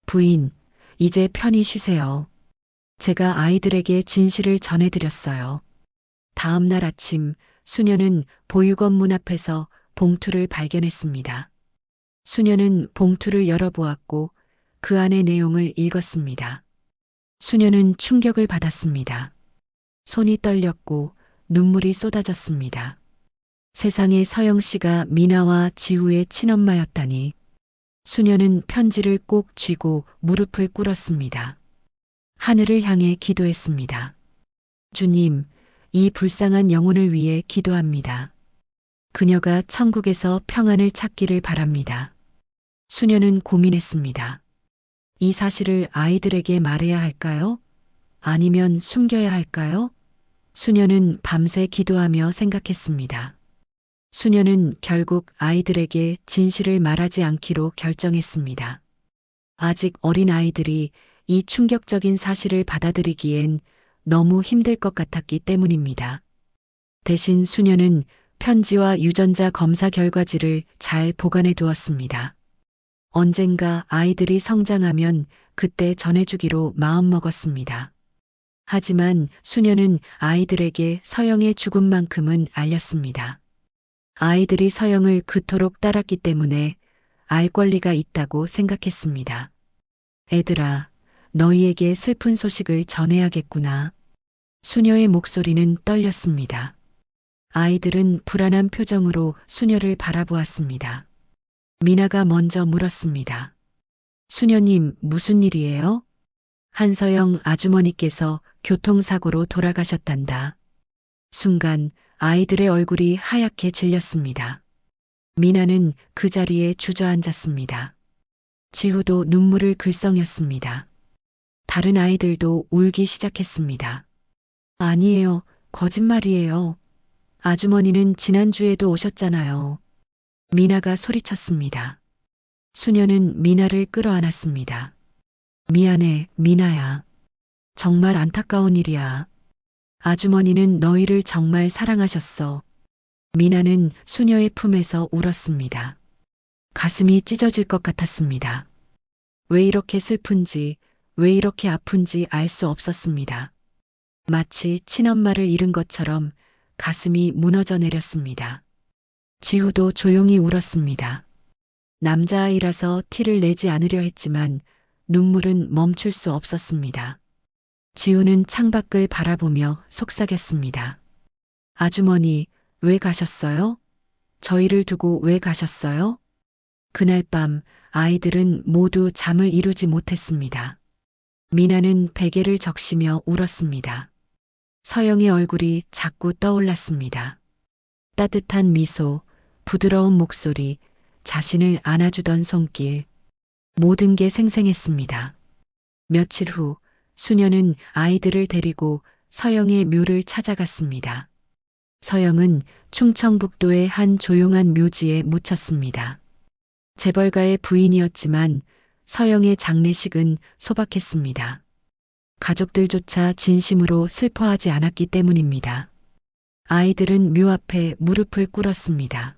부인, 이제 편히 쉬세요. 제가 아이들에게 진실을 전해드렸어요. 다음 날 아침 수녀는 보육원 문 앞에서 봉투를 발견했습니다. 수녀는 봉투를 열어보았고 그 안의 내용을 읽었습니다. 수녀는 충격을 받았습니다. 손이 떨렸고 눈물이 쏟아졌습니다. 세상에 서영 씨가 미나와 지우의 친엄마였다니. 수녀는 편지를 꼭 쥐고 무릎을 꿇었습니다. 하늘을 향해 기도했습니다. 주님, 이 불쌍한 영혼을 위해 기도합니다. 그녀가 천국에서 평안을 찾기를 바랍니다. 수녀는 고민했습니다. 이 사실을 아이들에게 말해야 할까요? 아니면 숨겨야 할까요? 수녀는 밤새 기도하며 생각했습니다. 수녀는 결국 아이들에게 진실을 말하지 않기로 결정했습니다. 아직 어린 아이들이 이 충격적인 사실을 받아들이기엔 너무 힘들 것 같았기 때문입니다. 대신 수녀는 편지와 유전자 검사 결과지를 잘 보관해 두었습니다. 언젠가 아이들이 성장하면 그때 전해주기로 마음먹었습니다. 하지만 수녀는 아이들에게 서영의 죽음만큼은 알렸습니다. 아이들이 서영을 그토록 따랐기 때문에 알 권리가 있다고 생각했습니다. 애들아, 너희에게 슬픈 소식을 전해야겠구나. 수녀의 목소리는 떨렸습니다. 아이들은 불안한 표정으로 수녀를 바라보았습니다. 미나가 먼저 물었습니다. 수녀님, 무슨 일이에요? 한서영 아주머니께서 교통사고로 돌아가셨단다. 순간 아이들의 얼굴이 하얗게 질렸습니다. 미나는 그 자리에 주저앉았습니다. 지우도 눈물을 글썽였습니다. 다른 아이들도 울기 시작했습니다. 아니에요, 거짓말이에요. 아주머니는 지난주에도 오셨잖아요. 미나가 소리쳤습니다. 수녀는 미나를 끌어안았습니다. 미안해, 미나야. 정말 안타까운 일이야. 아주머니는 너희를 정말 사랑하셨어. 미나는 수녀의 품에서 울었습니다. 가슴이 찢어질 것 같았습니다. 왜 이렇게 슬픈지, 왜 이렇게 아픈지 알 수 없었습니다. 마치 친엄마를 잃은 것처럼 가슴이 무너져 내렸습니다. 지우도 조용히 울었습니다. 남자아이라서 티를 내지 않으려 했지만 눈물은 멈출 수 없었습니다. 지우는 창밖을 바라보며 속삭였습니다. 아주머니, 왜 가셨어요? 저희를 두고 왜 가셨어요? 그날 밤 아이들은 모두 잠을 이루지 못했습니다. 미나는 베개를 적시며 울었습니다. 서영의 얼굴이 자꾸 떠올랐습니다. 따뜻한 미소, 부드러운 목소리, 자신을 안아주던 손길. 모든 게 생생했습니다. 며칠 후 수녀는 아이들을 데리고 서영의 묘를 찾아갔습니다. 서영은 충청북도의 한 조용한 묘지에 묻혔습니다. 재벌가의 부인이었지만 서영의 장례식은 소박했습니다. 가족들조차 진심으로 슬퍼하지 않았기 때문입니다. 아이들은 묘 앞에 무릎을 꿇었습니다.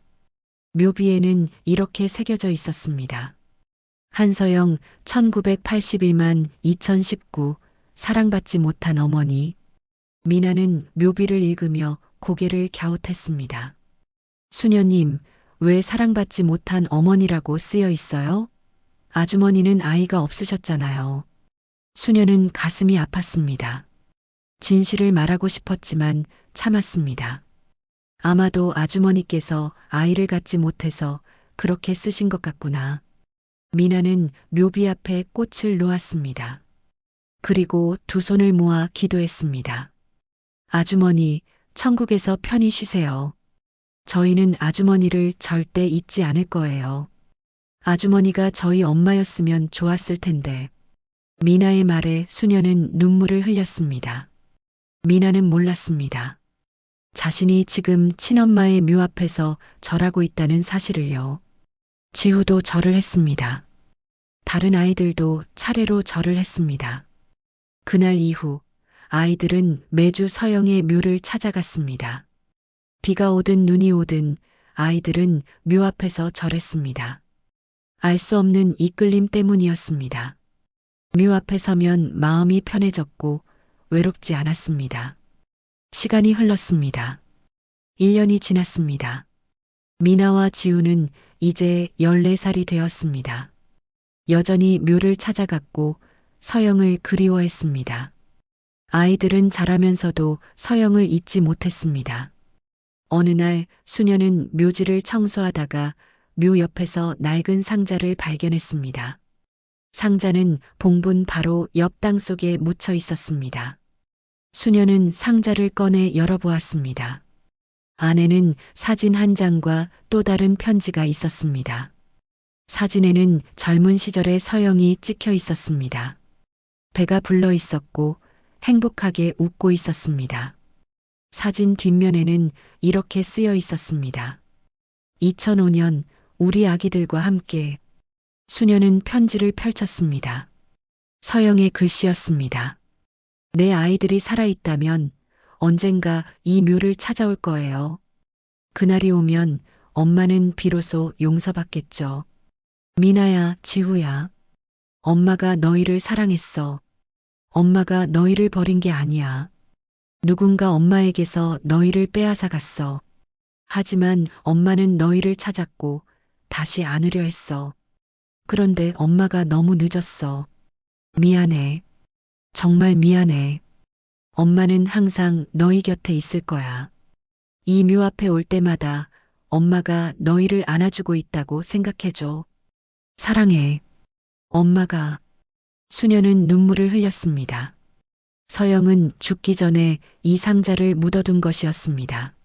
묘비에는 이렇게 새겨져 있었습니다. 한서영 1981만 2019 사랑받지 못한 어머니. 미나는 묘비를 읽으며 고개를 갸웃했습니다. 수녀님, 왜 사랑받지 못한 어머니라고 쓰여 있어요? 아주머니는 아이가 없으셨잖아요. 수녀는 가슴이 아팠습니다. 진실을 말하고 싶었지만 참았습니다. 아마도 아주머니께서 아이를 갖지 못해서 그렇게 쓰신 것 같구나. 미나는 묘비 앞에 꽃을 놓았습니다. 그리고 두 손을 모아 기도했습니다. 아주머니, 천국에서 편히 쉬세요. 저희는 아주머니를 절대 잊지 않을 거예요. 아주머니가 저희 엄마였으면 좋았을 텐데. 미나의 말에 수녀는 눈물을 흘렸습니다. 미나는 몰랐습니다. 자신이 지금 친엄마의 묘 앞에서 절하고 있다는 사실을요. 지우도 절을 했습니다. 다른 아이들도 차례로 절을 했습니다. 그날 이후 아이들은 매주 서영의 묘를 찾아갔습니다. 비가 오든 눈이 오든 아이들은 묘 앞에서 절했습니다. 알 수 없는 이끌림 때문이었습니다. 묘 앞에 서면 마음이 편해졌고 외롭지 않았습니다. 시간이 흘렀습니다. 1년이 지났습니다. 미나와 지우는 이제 14살이 되었습니다. 여전히 묘를 찾아갔고 서영을 그리워했습니다. 아이들은 자라면서도 서영을 잊지 못했습니다. 어느 날 수녀는 묘지를 청소하다가 묘 옆에서 낡은 상자를 발견했습니다. 상자는 봉분 바로 옆 땅 속에 묻혀 있었습니다. 수녀는 상자를 꺼내 열어보았습니다. 안에는 사진 한 장과 또 다른 편지가 있었습니다. 사진에는 젊은 시절의 서영이 찍혀 있었습니다. 배가 불러 있었고 행복하게 웃고 있었습니다. 사진 뒷면에는 이렇게 쓰여 있었습니다. 2005년 우리 아기들과 함께. 수녀는 편지를 펼쳤습니다. 서영의 글씨였습니다. 내 아이들이 살아있다면 언젠가 이 묘를 찾아올 거예요. 그날이 오면 엄마는 비로소 용서받겠죠. 미나야, 지우야. 엄마가 너희를 사랑했어. 엄마가 너희를 버린 게 아니야. 누군가 엄마에게서 너희를 빼앗아 갔어. 하지만 엄마는 너희를 찾았고 다시 안으려 했어. 그런데 엄마가 너무 늦었어. 미안해. 정말 미안해. 엄마는 항상 너희 곁에 있을 거야. 이 묘 앞에 올 때마다 엄마가 너희를 안아주고 있다고 생각해줘. 사랑해. 엄마가. 수녀는 눈물을 흘렸습니다. 서영은 죽기 전에 이 상자를 묻어둔 것이었습니다.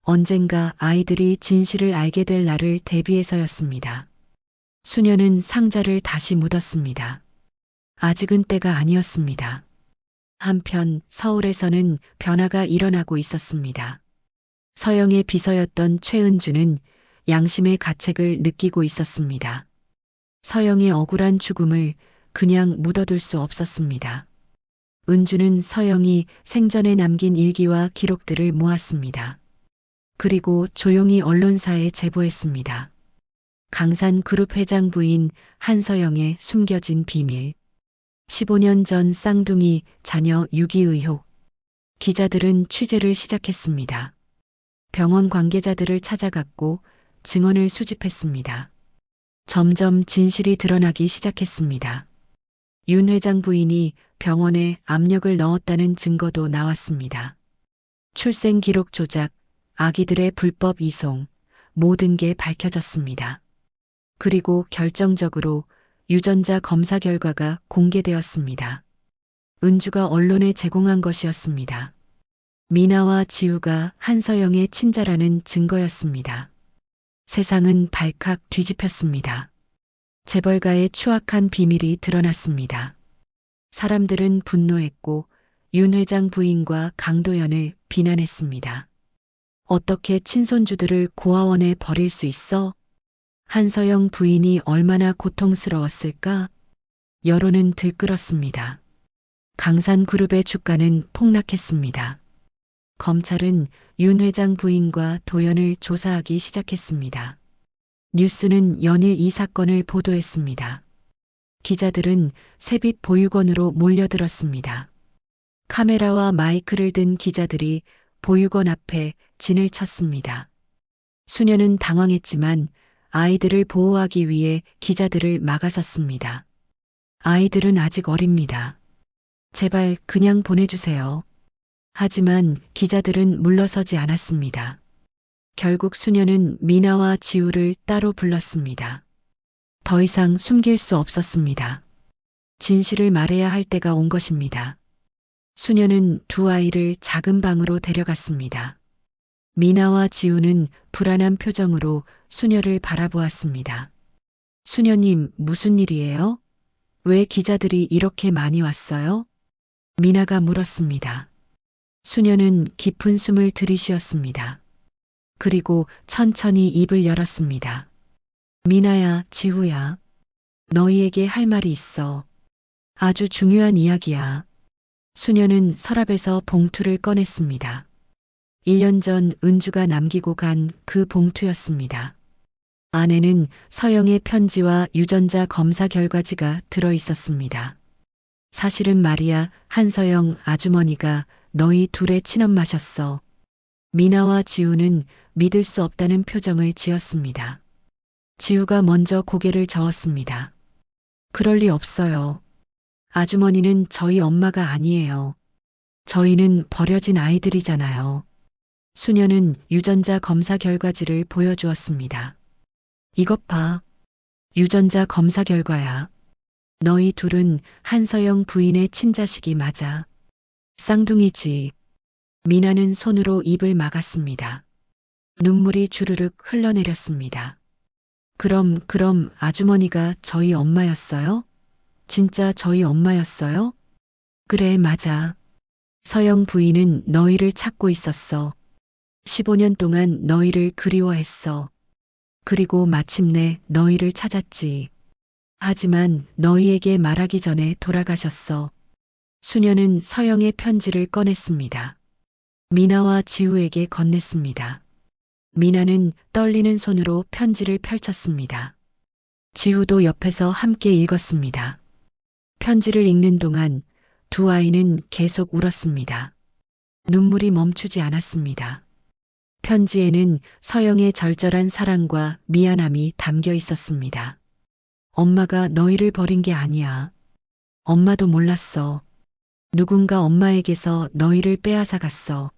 언젠가 아이들이 진실을 알게 될 날을 대비해서였습니다. 수녀는 상자를 다시 묻었습니다. 아직은 때가 아니었습니다. 한편 서울에서는 변화가 일어나고 있었습니다. 서영의 비서였던 최은주는 양심의 가책을 느끼고 있었습니다. 서영의 억울한 죽음을 그냥 묻어둘 수 없었습니다. 은주는 서영이 생전에 남긴 일기와 기록들을 모았습니다. 그리고 조용히 언론사에 제보했습니다. 강산그룹 회장 부인 한서영의 숨겨진 비밀. 15년 전 쌍둥이 자녀 유기 의혹. 기자들은 취재를 시작했습니다. 병원 관계자들을 찾아갔고 증언을 수집했습니다. 점점 진실이 드러나기 시작했습니다. 윤 회장 부인이 병원에 압력을 넣었다는 증거도 나왔습니다. 출생 기록 조작, 아기들의 불법 이송, 모든 게 밝혀졌습니다. 그리고 결정적으로 유전자 검사 결과가 공개되었습니다. 은주가 언론에 제공한 것이었습니다. 미나와 지우가 한서영의 친자라는 증거였습니다. 세상은 발칵 뒤집혔습니다. 재벌가의 추악한 비밀이 드러났습니다. 사람들은 분노했고 윤 회장 부인과 강도연을 비난했습니다. 어떻게 친손주들을 고아원에 버릴 수 있어? 한서영 부인이 얼마나 고통스러웠을까? 여론은 들끓었습니다. 강산그룹의 주가는 폭락했습니다. 검찰은 윤 회장 부인과 도연을 조사하기 시작했습니다. 뉴스는 연일 이 사건을 보도했습니다. 기자들은 새빛 보육원으로 몰려들었습니다. 카메라와 마이크를 든 기자들이 보육원 앞에 진을 쳤습니다. 수녀는 당황했지만 아이들을 보호하기 위해 기자들을 막아섰습니다. 아이들은 아직 어립니다. 제발 그냥 보내주세요. 하지만 기자들은 물러서지 않았습니다. 결국 수녀는 미나와 지우를 따로 불렀습니다. 더 이상 숨길 수 없었습니다. 진실을 말해야 할 때가 온 것입니다. 수녀는 두 아이를 작은 방으로 데려갔습니다. 미나와 지우는 불안한 표정으로 수녀를 바라보았습니다. 수녀님, 무슨 일이에요? 왜 기자들이 이렇게 많이 왔어요? 미나가 물었습니다. 수녀는 깊은 숨을 들이쉬었습니다. 그리고 천천히 입을 열었습니다. 미나야, 지우야. 너희에게 할 말이 있어. 아주 중요한 이야기야. 수녀는 서랍에서 봉투를 꺼냈습니다. 1년 전 은주가 남기고 간 그 봉투였습니다. 안에는 서영의 편지와 유전자 검사 결과지가 들어 있었습니다. 사실은 말이야, 한서영 아주머니가 너희 둘의 친엄마셨어. 미나와 지우는 믿을 수 없다는 표정을 지었습니다. 지우가 먼저 고개를 저었습니다. 그럴 리 없어요. 아주머니는 저희 엄마가 아니에요. 저희는 버려진 아이들이잖아요. 수녀는 유전자 검사 결과지를 보여주었습니다. 이것 봐. 유전자 검사 결과야. 너희 둘은 한서영 부인의 친자식이 맞아. 쌍둥이지. 미나는 손으로 입을 막았습니다. 눈물이 주르륵 흘러내렸습니다. 그럼 아주머니가 저희 엄마였어요? 진짜 저희 엄마였어요? 그래, 맞아. 서영 부인은 너희를 찾고 있었어. 15년 동안 너희를 그리워했어. 그리고 마침내 너희를 찾았지. 하지만 너희에게 말하기 전에 돌아가셨어. 수녀는 서영의 편지를 꺼냈습니다. 미나와 지우에게 건넸습니다. 미나는 떨리는 손으로 편지를 펼쳤습니다. 지우도 옆에서 함께 읽었습니다. 편지를 읽는 동안 두 아이는 계속 울었습니다. 눈물이 멈추지 않았습니다. 편지에는 서영의 절절한 사랑과 미안함이 담겨 있었습니다. 엄마가 너희를 버린 게 아니야. 엄마도 몰랐어. 누군가 엄마에게서 너희를 빼앗아 갔어.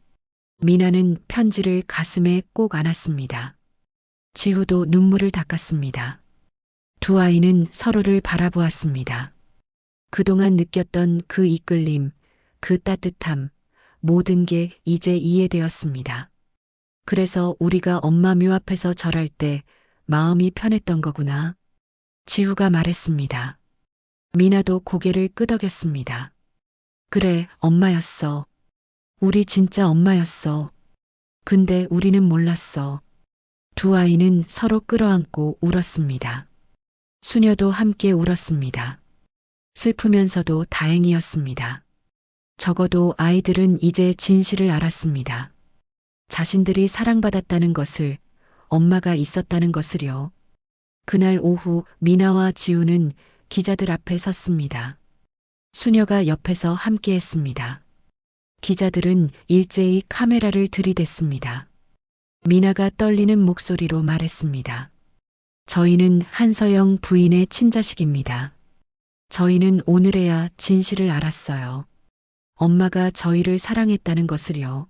미나는 편지를 가슴에 꼭 안았습니다. 지우도 눈물을 닦았습니다. 두 아이는 서로를 바라보았습니다. 그동안 느꼈던 그 이끌림, 그 따뜻함, 모든 게 이제 이해되었습니다. 그래서 우리가 엄마 묘 앞에서 절할 때 마음이 편했던 거구나. 지우가 말했습니다. 미나도 고개를 끄덕였습니다. 그래, 엄마였어. 우리 진짜 엄마였어. 근데 우리는 몰랐어. 두 아이는 서로 끌어안고 울었습니다. 수녀도 함께 울었습니다. 슬프면서도 다행이었습니다. 적어도 아이들은 이제 진실을 알았습니다. 자신들이 사랑받았다는 것을, 엄마가 있었다는 것을요. 그날 오후 미나와 지우는 기자들 앞에 섰습니다. 수녀가 옆에서 함께 했습니다. 기자들은 일제히 카메라를 들이댔습니다. 미나가 떨리는 목소리로 말했습니다. 저희는 한서영 부인의 친자식입니다. 저희는 오늘에야 진실을 알았어요. 엄마가 저희를 사랑했다는 것을요.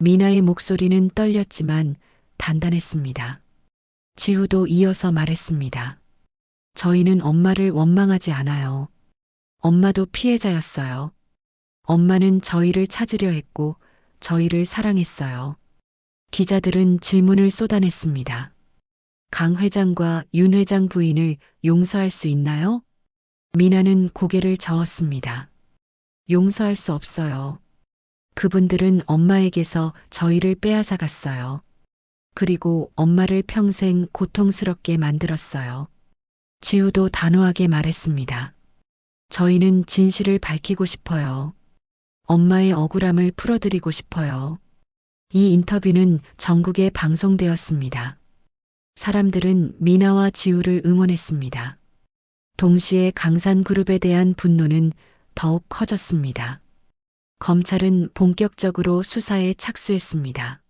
미나의 목소리는 떨렸지만 단단했습니다. 지우도 이어서 말했습니다. 저희는 엄마를 원망하지 않아요. 엄마도 피해자였어요. 엄마는 저희를 찾으려 했고 저희를 사랑했어요. 기자들은 질문을 쏟아냈습니다. 강 회장과 윤 회장 부인을 용서할 수 있나요? 미나는 고개를 저었습니다. 용서할 수 없어요. 그분들은 엄마에게서 저희를 빼앗아 갔어요. 그리고 엄마를 평생 고통스럽게 만들었어요. 지우도 단호하게 말했습니다. 저희는 진실을 밝히고 싶어요. 엄마의 억울함을 풀어드리고 싶어요. 이 인터뷰는 전국에 방송되었습니다. 사람들은 미나와 지우를 응원했습니다. 동시에 강산그룹에 대한 분노는 더욱 커졌습니다. 검찰은 본격적으로 수사에 착수했습니다.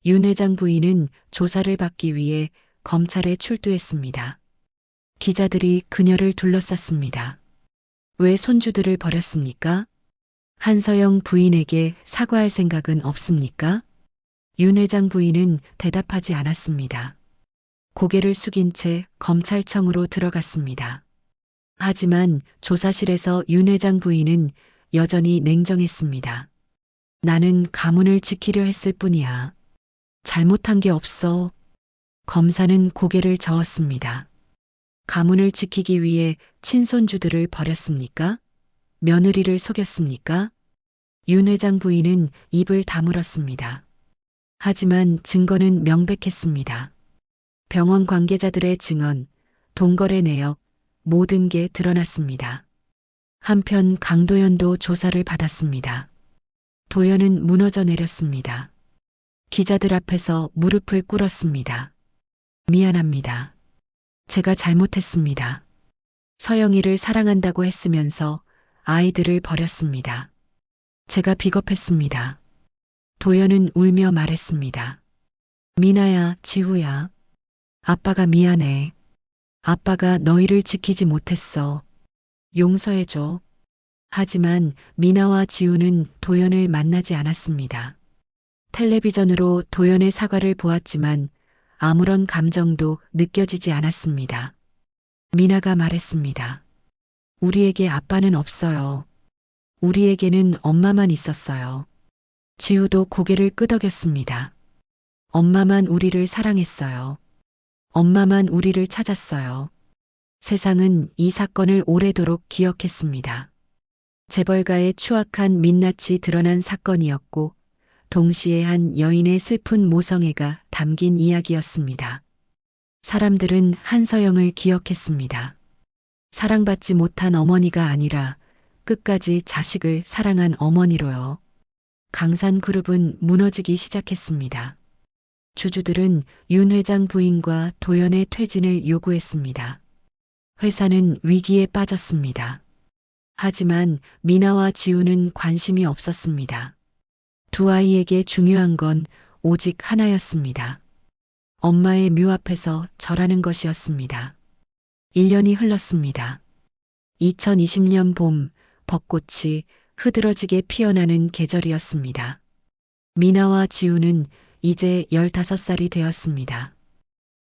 윤 회장 부인은 조사를 받기 위해 검찰에 출두했습니다. 기자들이 그녀를 둘러쌌습니다. 왜 손주들을 버렸습니까? 한서영 부인에게 사과할 생각은 없습니까? 윤 회장 부인은 대답하지 않았습니다. 고개를 숙인 채 검찰청으로 들어갔습니다. 하지만 조사실에서 윤 회장 부인은 여전히 냉정했습니다. 나는 가문을 지키려 했을 뿐이야. 잘못한 게 없어. 검사는 고개를 저었습니다. 가문을 지키기 위해 친손주들을 버렸습니까? 며느리를 속였습니까? 윤 회장 부인은 입을 다물었습니다. 하지만 증거는 명백했습니다. 병원 관계자들의 증언, 동거래 내역, 모든 게 드러났습니다. 한편 강도연도 조사를 받았습니다. 도연은 무너져 내렸습니다. 기자들 앞에서 무릎을 꿇었습니다. 미안합니다. 제가 잘못했습니다. 서영이를 사랑한다고 했으면서 아이들을 버렸습니다. 제가 비겁했습니다. 도연은 울며 말했습니다. 미나야, 지우야. 아빠가 미안해. 아빠가 너희를 지키지 못했어. 용서해줘. 하지만 미나와 지우는 도연을 만나지 않았습니다. 텔레비전으로 도연의 사과를 보았지만 아무런 감정도 느껴지지 않았습니다. 미나가 말했습니다. 우리에게 아빠는 없어요. 우리에게는 엄마만 있었어요. 지우도 고개를 끄덕였습니다. 엄마만 우리를 사랑했어요. 엄마만 우리를 찾았어요. 세상은 이 사건을 오래도록 기억했습니다. 재벌가의 추악한 민낯이 드러난 사건이었고, 동시에 한 여인의 슬픈 모성애가 담긴 이야기였습니다. 사람들은 한서영을 기억했습니다. 사랑받지 못한 어머니가 아니라 끝까지 자식을 사랑한 어머니로요. 강산그룹은 무너지기 시작했습니다. 주주들은 윤 회장 부인과 도연의 퇴진을 요구했습니다. 회사는 위기에 빠졌습니다. 하지만 미나와 지우는 관심이 없었습니다. 두 아이에게 중요한 건 오직 하나였습니다. 엄마의 묘 앞에서 절하는 것이었습니다. 1년이 흘렀습니다. 2020년 봄, 벚꽃이 흐드러지게 피어나는 계절이었습니다. 미나와 지우는 이제 15살이 되었습니다.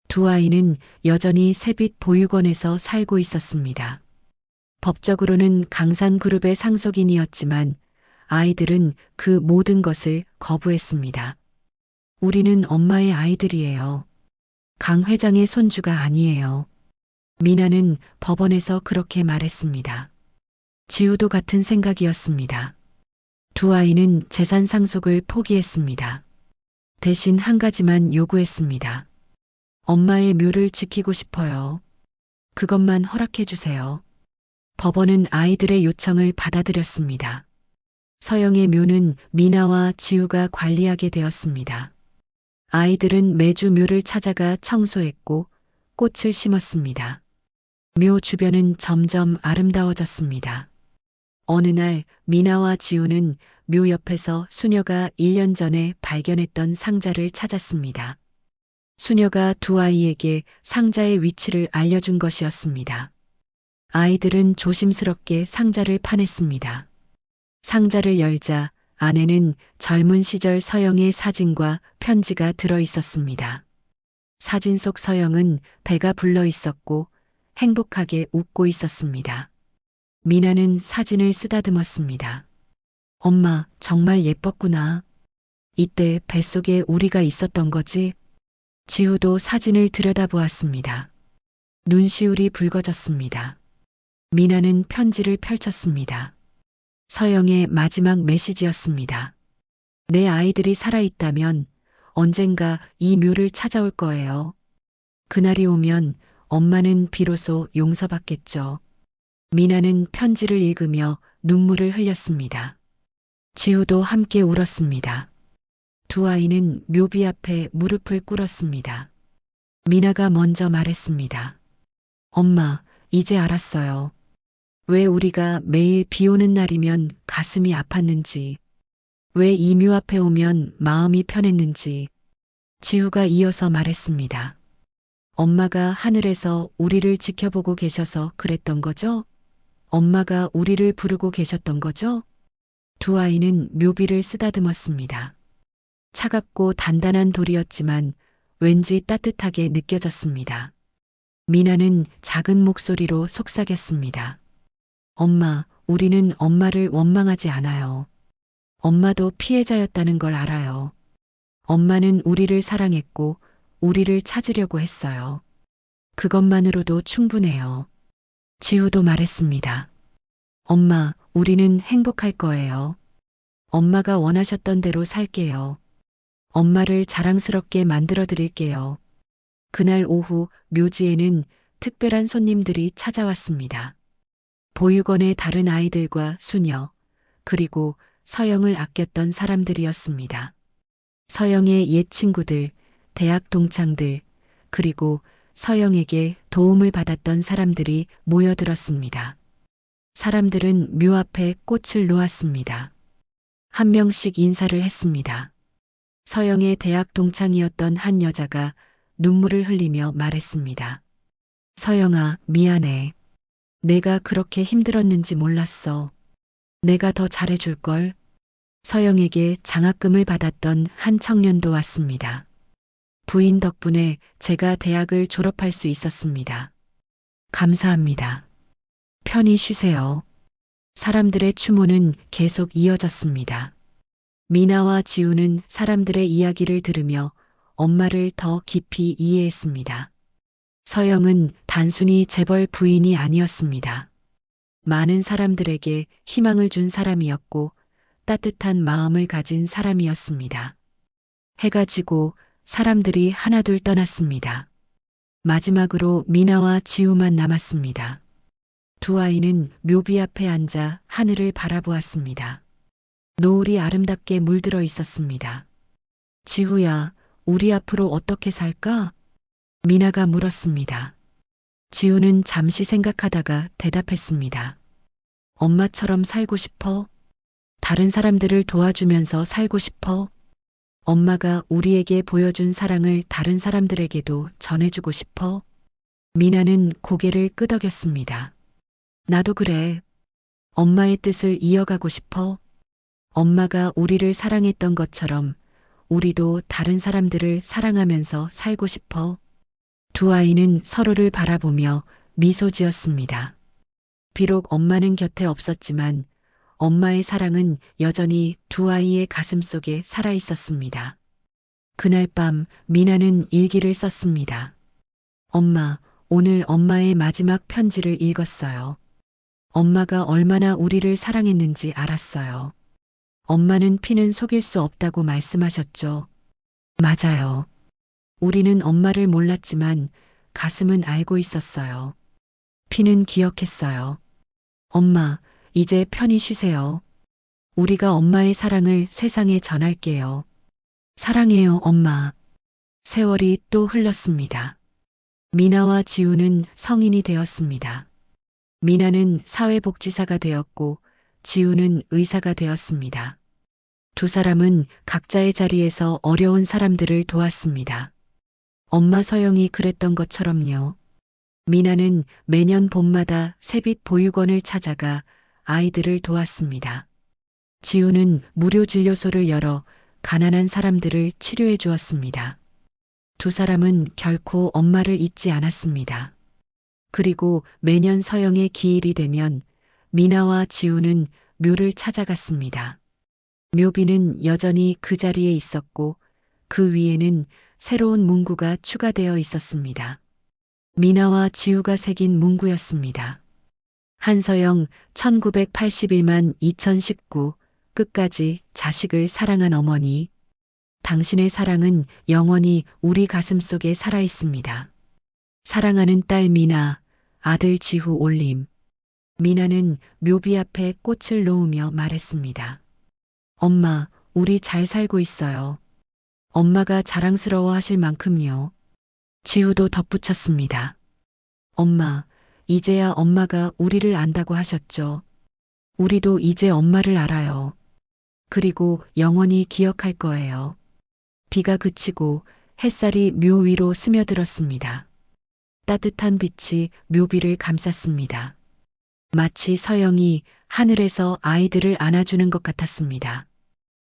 두 아이는 여전히 새빛 보육원에서 살고 있었습니다. 법적으로는 강산그룹의 상속인이었지만 아이들은 그 모든 것을 거부했습니다. 우리는 엄마의 아이들이에요. 강 회장의 손주가 아니에요. 미나는 법원에서 그렇게 말했습니다. 지우도 같은 생각이었습니다. 두 아이는 재산 상속을 포기했습니다. 대신 한 가지만 요구했습니다. 엄마의 묘를 지키고 싶어요. 그것만 허락해 주세요. 법원은 아이들의 요청을 받아들였습니다. 서영의 묘는 미나와 지우가 관리하게 되었습니다. 아이들은 매주 묘를 찾아가 청소했고 꽃을 심었습니다. 묘 주변은 점점 아름다워졌습니다. 어느 날 미나와 지우는 묘 옆에서 수녀가 1년 전에 발견했던 상자를 찾았습니다. 수녀가 두 아이에게 상자의 위치를 알려준 것이었습니다. 아이들은 조심스럽게 상자를 파냈습니다. 상자를 열자 안에는 젊은 시절 서영의 사진과 편지가 들어 있었습니다. 사진 속 서영은 배가 불러 있었고 행복하게 웃고 있었습니다. 미나는 사진을 쓰다듬었습니다. 엄마, 정말 예뻤구나. 이때 뱃속에 우리가 있었던 거지? 지우도 사진을 들여다보았습니다. 눈시울이 붉어졌습니다. 미나는 편지를 펼쳤습니다. 서영의 마지막 메시지였습니다. 내 아이들이 살아있다면 언젠가 이 묘를 찾아올 거예요. 그날이 오면 엄마는 비로소 용서받겠죠. 미나는 편지를 읽으며 눈물을 흘렸습니다. 지우도 함께 울었습니다. 두 아이는 묘비 앞에 무릎을 꿇었습니다. 미나가 먼저 말했습니다. 엄마, 이제 알았어요. 왜 우리가 매일 비 오는 날이면 가슴이 아팠는지, 왜 이 묘 앞에 오면 마음이 편했는지. 지우가 이어서 말했습니다. 엄마가 하늘에서 우리를 지켜보고 계셔서 그랬던 거죠? 엄마가 우리를 부르고 계셨던 거죠? 두 아이는 묘비를 쓰다듬었습니다. 차갑고 단단한 돌이었지만 왠지 따뜻하게 느껴졌습니다. 미나는 작은 목소리로 속삭였습니다. 엄마, 우리는 엄마를 원망하지 않아요. 엄마도 피해자였다는 걸 알아요. 엄마는 우리를 사랑했고 우리를 찾으려고 했어요. 그것만으로도 충분해요. 지우도 말했습니다. 엄마, 우리는 행복할 거예요. 엄마가 원하셨던 대로 살게요. 엄마를 자랑스럽게 만들어 드릴게요. 그날 오후 묘지에는 특별한 손님들이 찾아왔습니다. 보육원의 다른 아이들과 수녀, 그리고 서영을 아꼈던 사람들이었습니다. 서영의 옛 친구들, 대학 동창들, 그리고 서영에게 도움을 받았던 사람들이 모여들었습니다. 사람들은 묘 앞에 꽃을 놓았습니다. 한 명씩 인사를 했습니다. 서영의 대학 동창이었던 한 여자가 눈물을 흘리며 말했습니다. 서영아, 미안해. 내가 그렇게 힘들었는지 몰랐어. 내가 더 잘해줄걸. 서영에게 장학금을 받았던 한 청년도 왔습니다. 부인 덕분에 제가 대학을 졸업할 수 있었습니다. 감사합니다. 편히 쉬세요. 사람들의 추모는 계속 이어졌습니다. 미나와 지우는 사람들의 이야기를 들으며 엄마를 더 깊이 이해했습니다. 서영은 단순히 재벌 부인이 아니었습니다. 많은 사람들에게 희망을 준 사람이었고 따뜻한 마음을 가진 사람이었습니다. 해가 지고 사람들이 하나둘 떠났습니다. 마지막으로 미나와 지우만 남았습니다. 두 아이는 묘비 앞에 앉아 하늘을 바라보았습니다. 노을이 아름답게 물들어 있었습니다. 지우야, 우리 앞으로 어떻게 살까? 미나가 물었습니다. 지우는 잠시 생각하다가 대답했습니다. 엄마처럼 살고 싶어? 다른 사람들을 도와주면서 살고 싶어? 엄마가 우리에게 보여준 사랑을 다른 사람들에게도 전해주고 싶어? 미나는 고개를 끄덕였습니다. 나도 그래. 엄마의 뜻을 이어가고 싶어. 엄마가 우리를 사랑했던 것처럼 우리도 다른 사람들을 사랑하면서 살고 싶어. 두 아이는 서로를 바라보며 미소 지었습니다. 비록 엄마는 곁에 없었지만 엄마의 사랑은 여전히 두 아이의 가슴 속에 살아 있었습니다. 그날 밤 미나는 일기를 썼습니다. 엄마, 오늘 엄마의 마지막 편지를 읽었어요. 엄마가 얼마나 우리를 사랑했는지 알았어요. 엄마는 피는 속일 수 없다고 말씀하셨죠. 맞아요. 우리는 엄마를 몰랐지만 가슴은 알고 있었어요. 피는 기억했어요. 엄마, 이제 편히 쉬세요. 우리가 엄마의 사랑을 세상에 전할게요. 사랑해요, 엄마. 세월이 또 흘렀습니다. 미나와 지우는 성인이 되었습니다. 미나는 사회복지사가 되었고 지우는 의사가 되었습니다. 두 사람은 각자의 자리에서 어려운 사람들을 도왔습니다. 엄마 서영이 그랬던 것처럼요. 미나는 매년 봄마다 새빛 보육원을 찾아가 아이들을 도왔습니다. 지우는 무료 진료소를 열어 가난한 사람들을 치료해 주었습니다. 두 사람은 결코 엄마를 잊지 않았습니다. 그리고 매년 서영의 기일이 되면 미나와 지우는 묘를 찾아갔습니다. 묘비는 여전히 그 자리에 있었고 그 위에는 새로운 문구가 추가되어 있었습니다. 미나와 지우가 새긴 문구였습니다. 한서영 1981만 2019 끝까지 자식을 사랑한 어머니. 당신의 사랑은 영원히 우리 가슴 속에 살아 있습니다. 사랑하는 딸 미나, 아들 지후 올림. 미나는 묘비 앞에 꽃을 놓으며 말했습니다. 엄마, 우리 잘 살고 있어요. 엄마가 자랑스러워 하실 만큼요. 지우도 덧붙였습니다. 엄마, 이제야 엄마가 우리를 안다고 하셨죠. 우리도 이제 엄마를 알아요. 그리고 영원히 기억할 거예요. 비가 그치고 햇살이 묘 위로 스며들었습니다. 따뜻한 빛이 묘비를 감쌌습니다. 마치 서영이 하늘에서 아이들을 안아주는 것 같았습니다.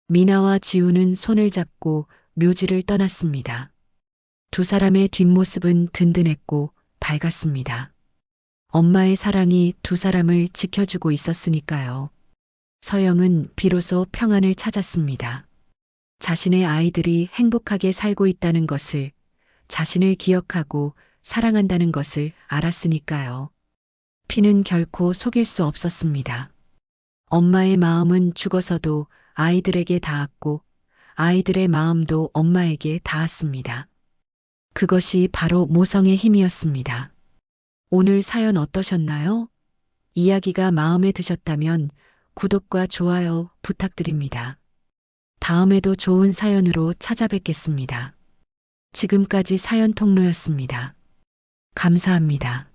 미나와 지우는 손을 잡고 묘지를 떠났습니다. 두 사람의 뒷모습은 든든했고 밝았습니다. 엄마의 사랑이 두 사람을 지켜주고 있었으니까요. 서영은 비로소 평안을 찾았습니다. 자신의 아이들이 행복하게 살고 있다는 것을, 자신을 기억하고 사랑한다는 것을 알았으니까요. 피는 결코 속일 수 없었습니다. 엄마의 마음은 죽어서도 아이들에게 닿았고 아이들의 마음도 엄마에게 닿았습니다. 그것이 바로 모성의 힘이었습니다. 오늘 사연 어떠셨나요? 이야기가 마음에 드셨다면 구독과 좋아요 부탁드립니다. 다음에도 좋은 사연으로 찾아뵙겠습니다. 지금까지 사연 통로였습니다. 감사합니다.